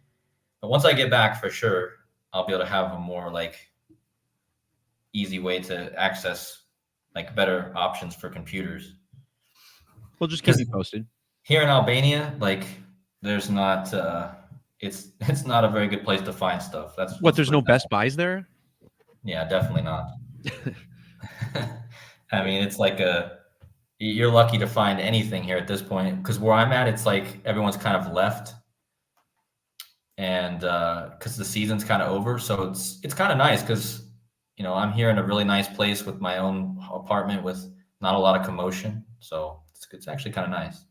but once I get back for sure, I'll be able to have a more easy way to access better options for computers. Well, just keep me posted. Here in Albania, there's not it's not a very good place to find stuff. There's no Best Buys there? Yeah, definitely not. I mean, it's you're lucky to find anything here at this point because where I'm at, it's everyone's kind of left, and because the season's kind of over, so it's kind of nice because I'm here in a really nice place with my own apartment with not a lot of commotion, so it's actually kind of nice.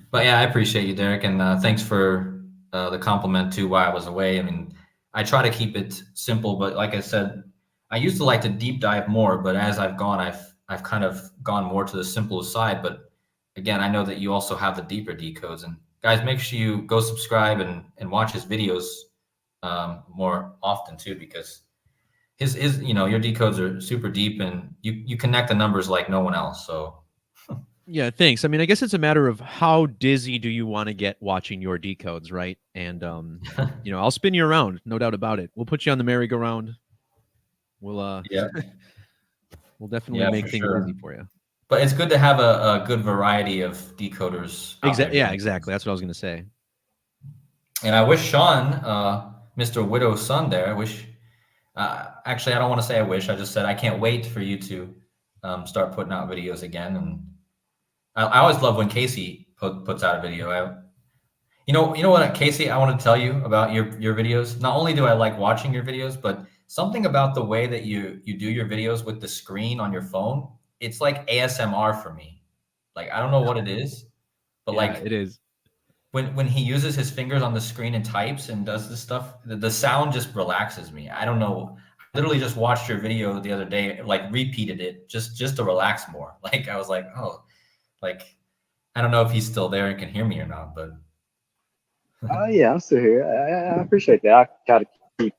But yeah, I appreciate you, Derek, and thanks for the compliment too while I was away. I mean, I try to keep it simple, but like I said, I used to like to deep dive more, but as I've gone, I've kind of gone more to the simple side. But again, I know that you also have the deeper decodes. And guys, make sure you go subscribe and watch his videos more often too, because his your decodes are super deep and you connect the numbers like no one else. So yeah, thanks. I mean, I guess it's a matter of how dizzy do you want to get watching your decodes, right? And I'll spin you around, no doubt about it. We'll put you on the merry-go-round. We'll we'll definitely make things easy for you. But it's good to have a good variety of decoders. Exactly. Yeah, exactly. That's what I was going to say. And I wish Sean, Mr. Widow's son there, I wish, actually, I don't want to say I wish. I just said I can't wait for you to start putting out videos again. And I always love when Casey puts out a video. You know what, Casey, I want to tell you about your videos. Not only do I like watching your videos, but something about the way that you do your videos with the screen on your phone, it's like ASMR for me. I don't know what it is, but yeah, it is. when he uses his fingers on the screen and types and does this stuff, the sound just relaxes me. I don't know. I literally just watched your video the other day, like repeated it just to relax more. Like I was like, oh, like I don't know if he's still there and can hear me or not, but Oh yeah, I'm still here. I appreciate that. I try to keep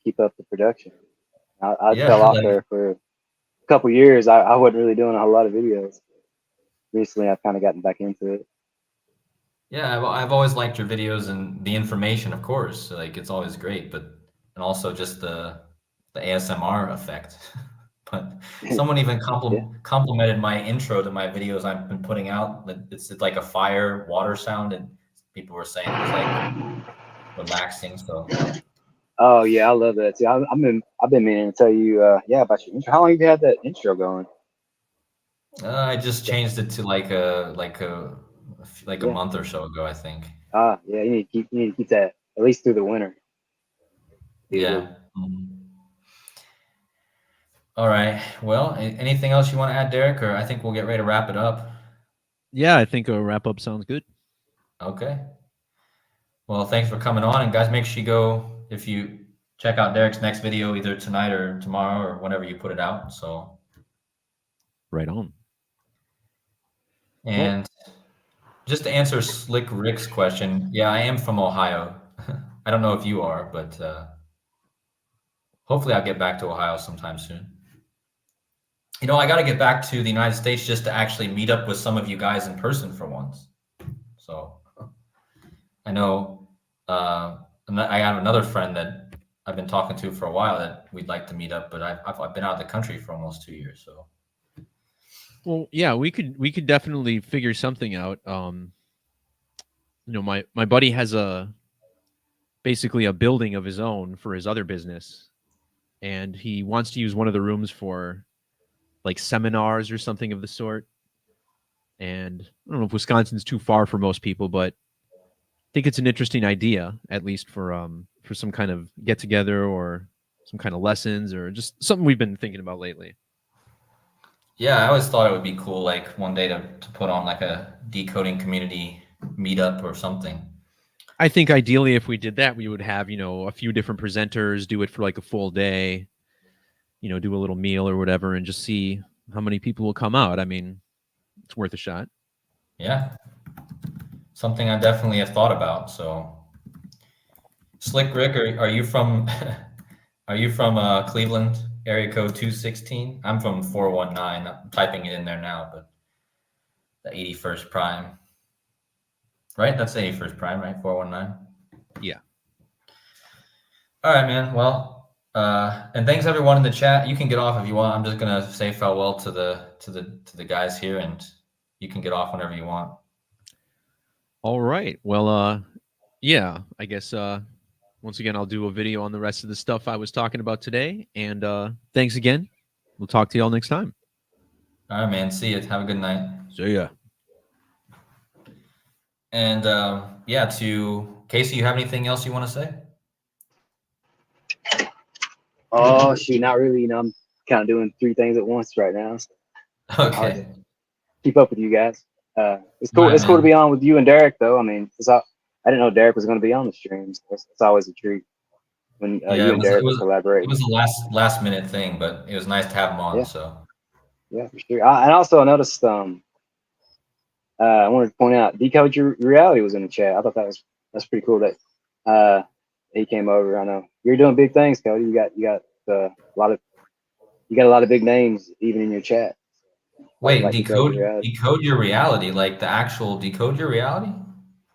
keep up the production. I yeah, fell off like there for a couple years. I wasn't really doing a whole lot of videos. Recently, I've kind of gotten back into it. yeah, I've always liked your videos and the information, of course. Like it's always great, but and also just the ASMR effect. But someone even Yeah. complimented my intro to my videos I've been putting out. That it's like a fire water sound, and people were saying it was like relaxing. So Oh yeah, I love that too. I've been meaning to tell you about your intro. How long have you had that intro going? I just changed it to like a Yeah. month or so ago, I think. Yeah. You need to keep that at least through the winter. Be a good Yeah. Mhm. All right. Well, anything else you want to add, Derek, or I think we'll get ready to wrap it up. Yeah, I think a wrap up sounds good. Okay. Well, thanks for coming on, and guys, make sure you go if you check out Derek's next video either tonight or tomorrow or whenever you put it out. So, Right on. Well, and just to answer Slick Rick's question, yeah, I am from Ohio. I don't know if you are, but hopefully I'll get back to Ohio sometime soon. You know, I got to get back to the United States just to actually meet up with some of you guys in person for once. So I know I have another friend that I've been talking to for a while that we'd like to meet up, but I've been out of the country for almost 2 years. So well, yeah, we could definitely figure something out. My buddy has basically a building of his own for his other business, and he wants to use one of the rooms for like seminars or something of the sort. And I don't know if Wisconsin's too far for most people, but I think it's an interesting idea, at least for some kind of get together or some kind of lessons or just something we've been thinking about lately. yeah, I always thought it would be cool, like one day to put on like a decoding community meetup or something. I think ideally, if we did that, we would have a few different presenters, do it for like a full day, do a little meal or whatever, and just see how many people will come out. I mean, it's worth a shot. Yeah, something I definitely have thought about. So, Slick Rick, are you from are you from Cleveland, area code 216? I'm from 419. I'm typing it in there now, but the 81st prime, right? That's the 81st prime, right? 419. Yeah. All right, man. Well, and thanks everyone in the chat. You can get off if you want. I'm just gonna say farewell to the guys here, and you can get off whenever you want. All right. Well, yeah, I guess once again I'll do a video on the rest of the stuff I was talking about today. And thanks again. We'll talk to y'all next time. All right, man. See you. Have a good night. See ya. And yeah, to Casey, you have anything else you want to say? Oh shoot, not really. I'm kind of doing three things at once right now. So hard to Okay. keep up with you guys. It's All cool. right, It's cool to man. be on with you and Derek, though. I mean, I didn't know Derek was going to be on the stream. So it's always a treat when Yeah, you and Derek are it collaborating. was a last minute thing, but it was nice to have him on. Yeah, So yeah, for sure. And also, I noticed. I wanted to point out Decode Your Reality was in the chat. I thought that's pretty cool that he came over. I know you're doing big things, Cody. A lot of a lot of big names even in your chat. wait, Like Decode Your Reality. decode your reality, like the actual decode your reality.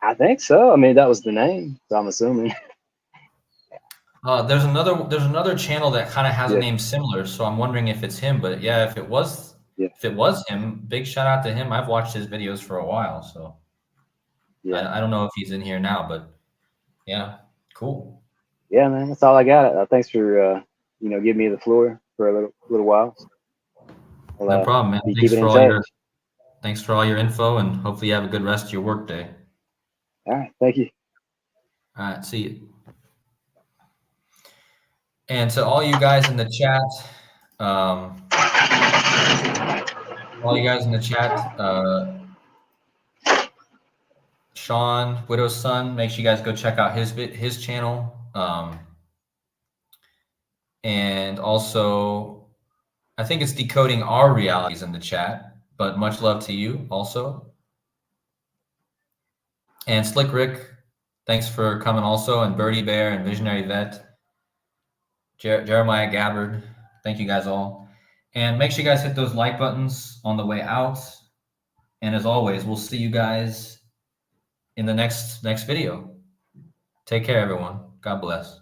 I think so. I mean, that was the name, so I'm assuming. There's another channel that kind of has a Yeah, name similar, so I'm wondering if it's him. But yeah, yeah, if it was him, big shout out to him. I've watched his videos for a while, so yeah, I don't know if he's in here now, but yeah, cool. yeah, man. That's all I got. Thanks for giving me the floor for a little while. I'll No problem, man. be keeping in touch. Thanks for all your info, and hopefully you have a good rest of your work day. All right, thank you. All right, see you. And to all you guys in the chat, Sean, Widow's Son. Make sure you guys go check out his channel. And also, I think it's Decoding Our Realities in the chat, but much love to you also. And Slick Rick, thanks for coming also. And Birdie Bear and Visionary Vet, Jeremiah Gabbard, thank you guys all. And make sure you guys hit those like buttons on the way out. And as always, we'll see you guys in the next video. Take care, everyone. God bless.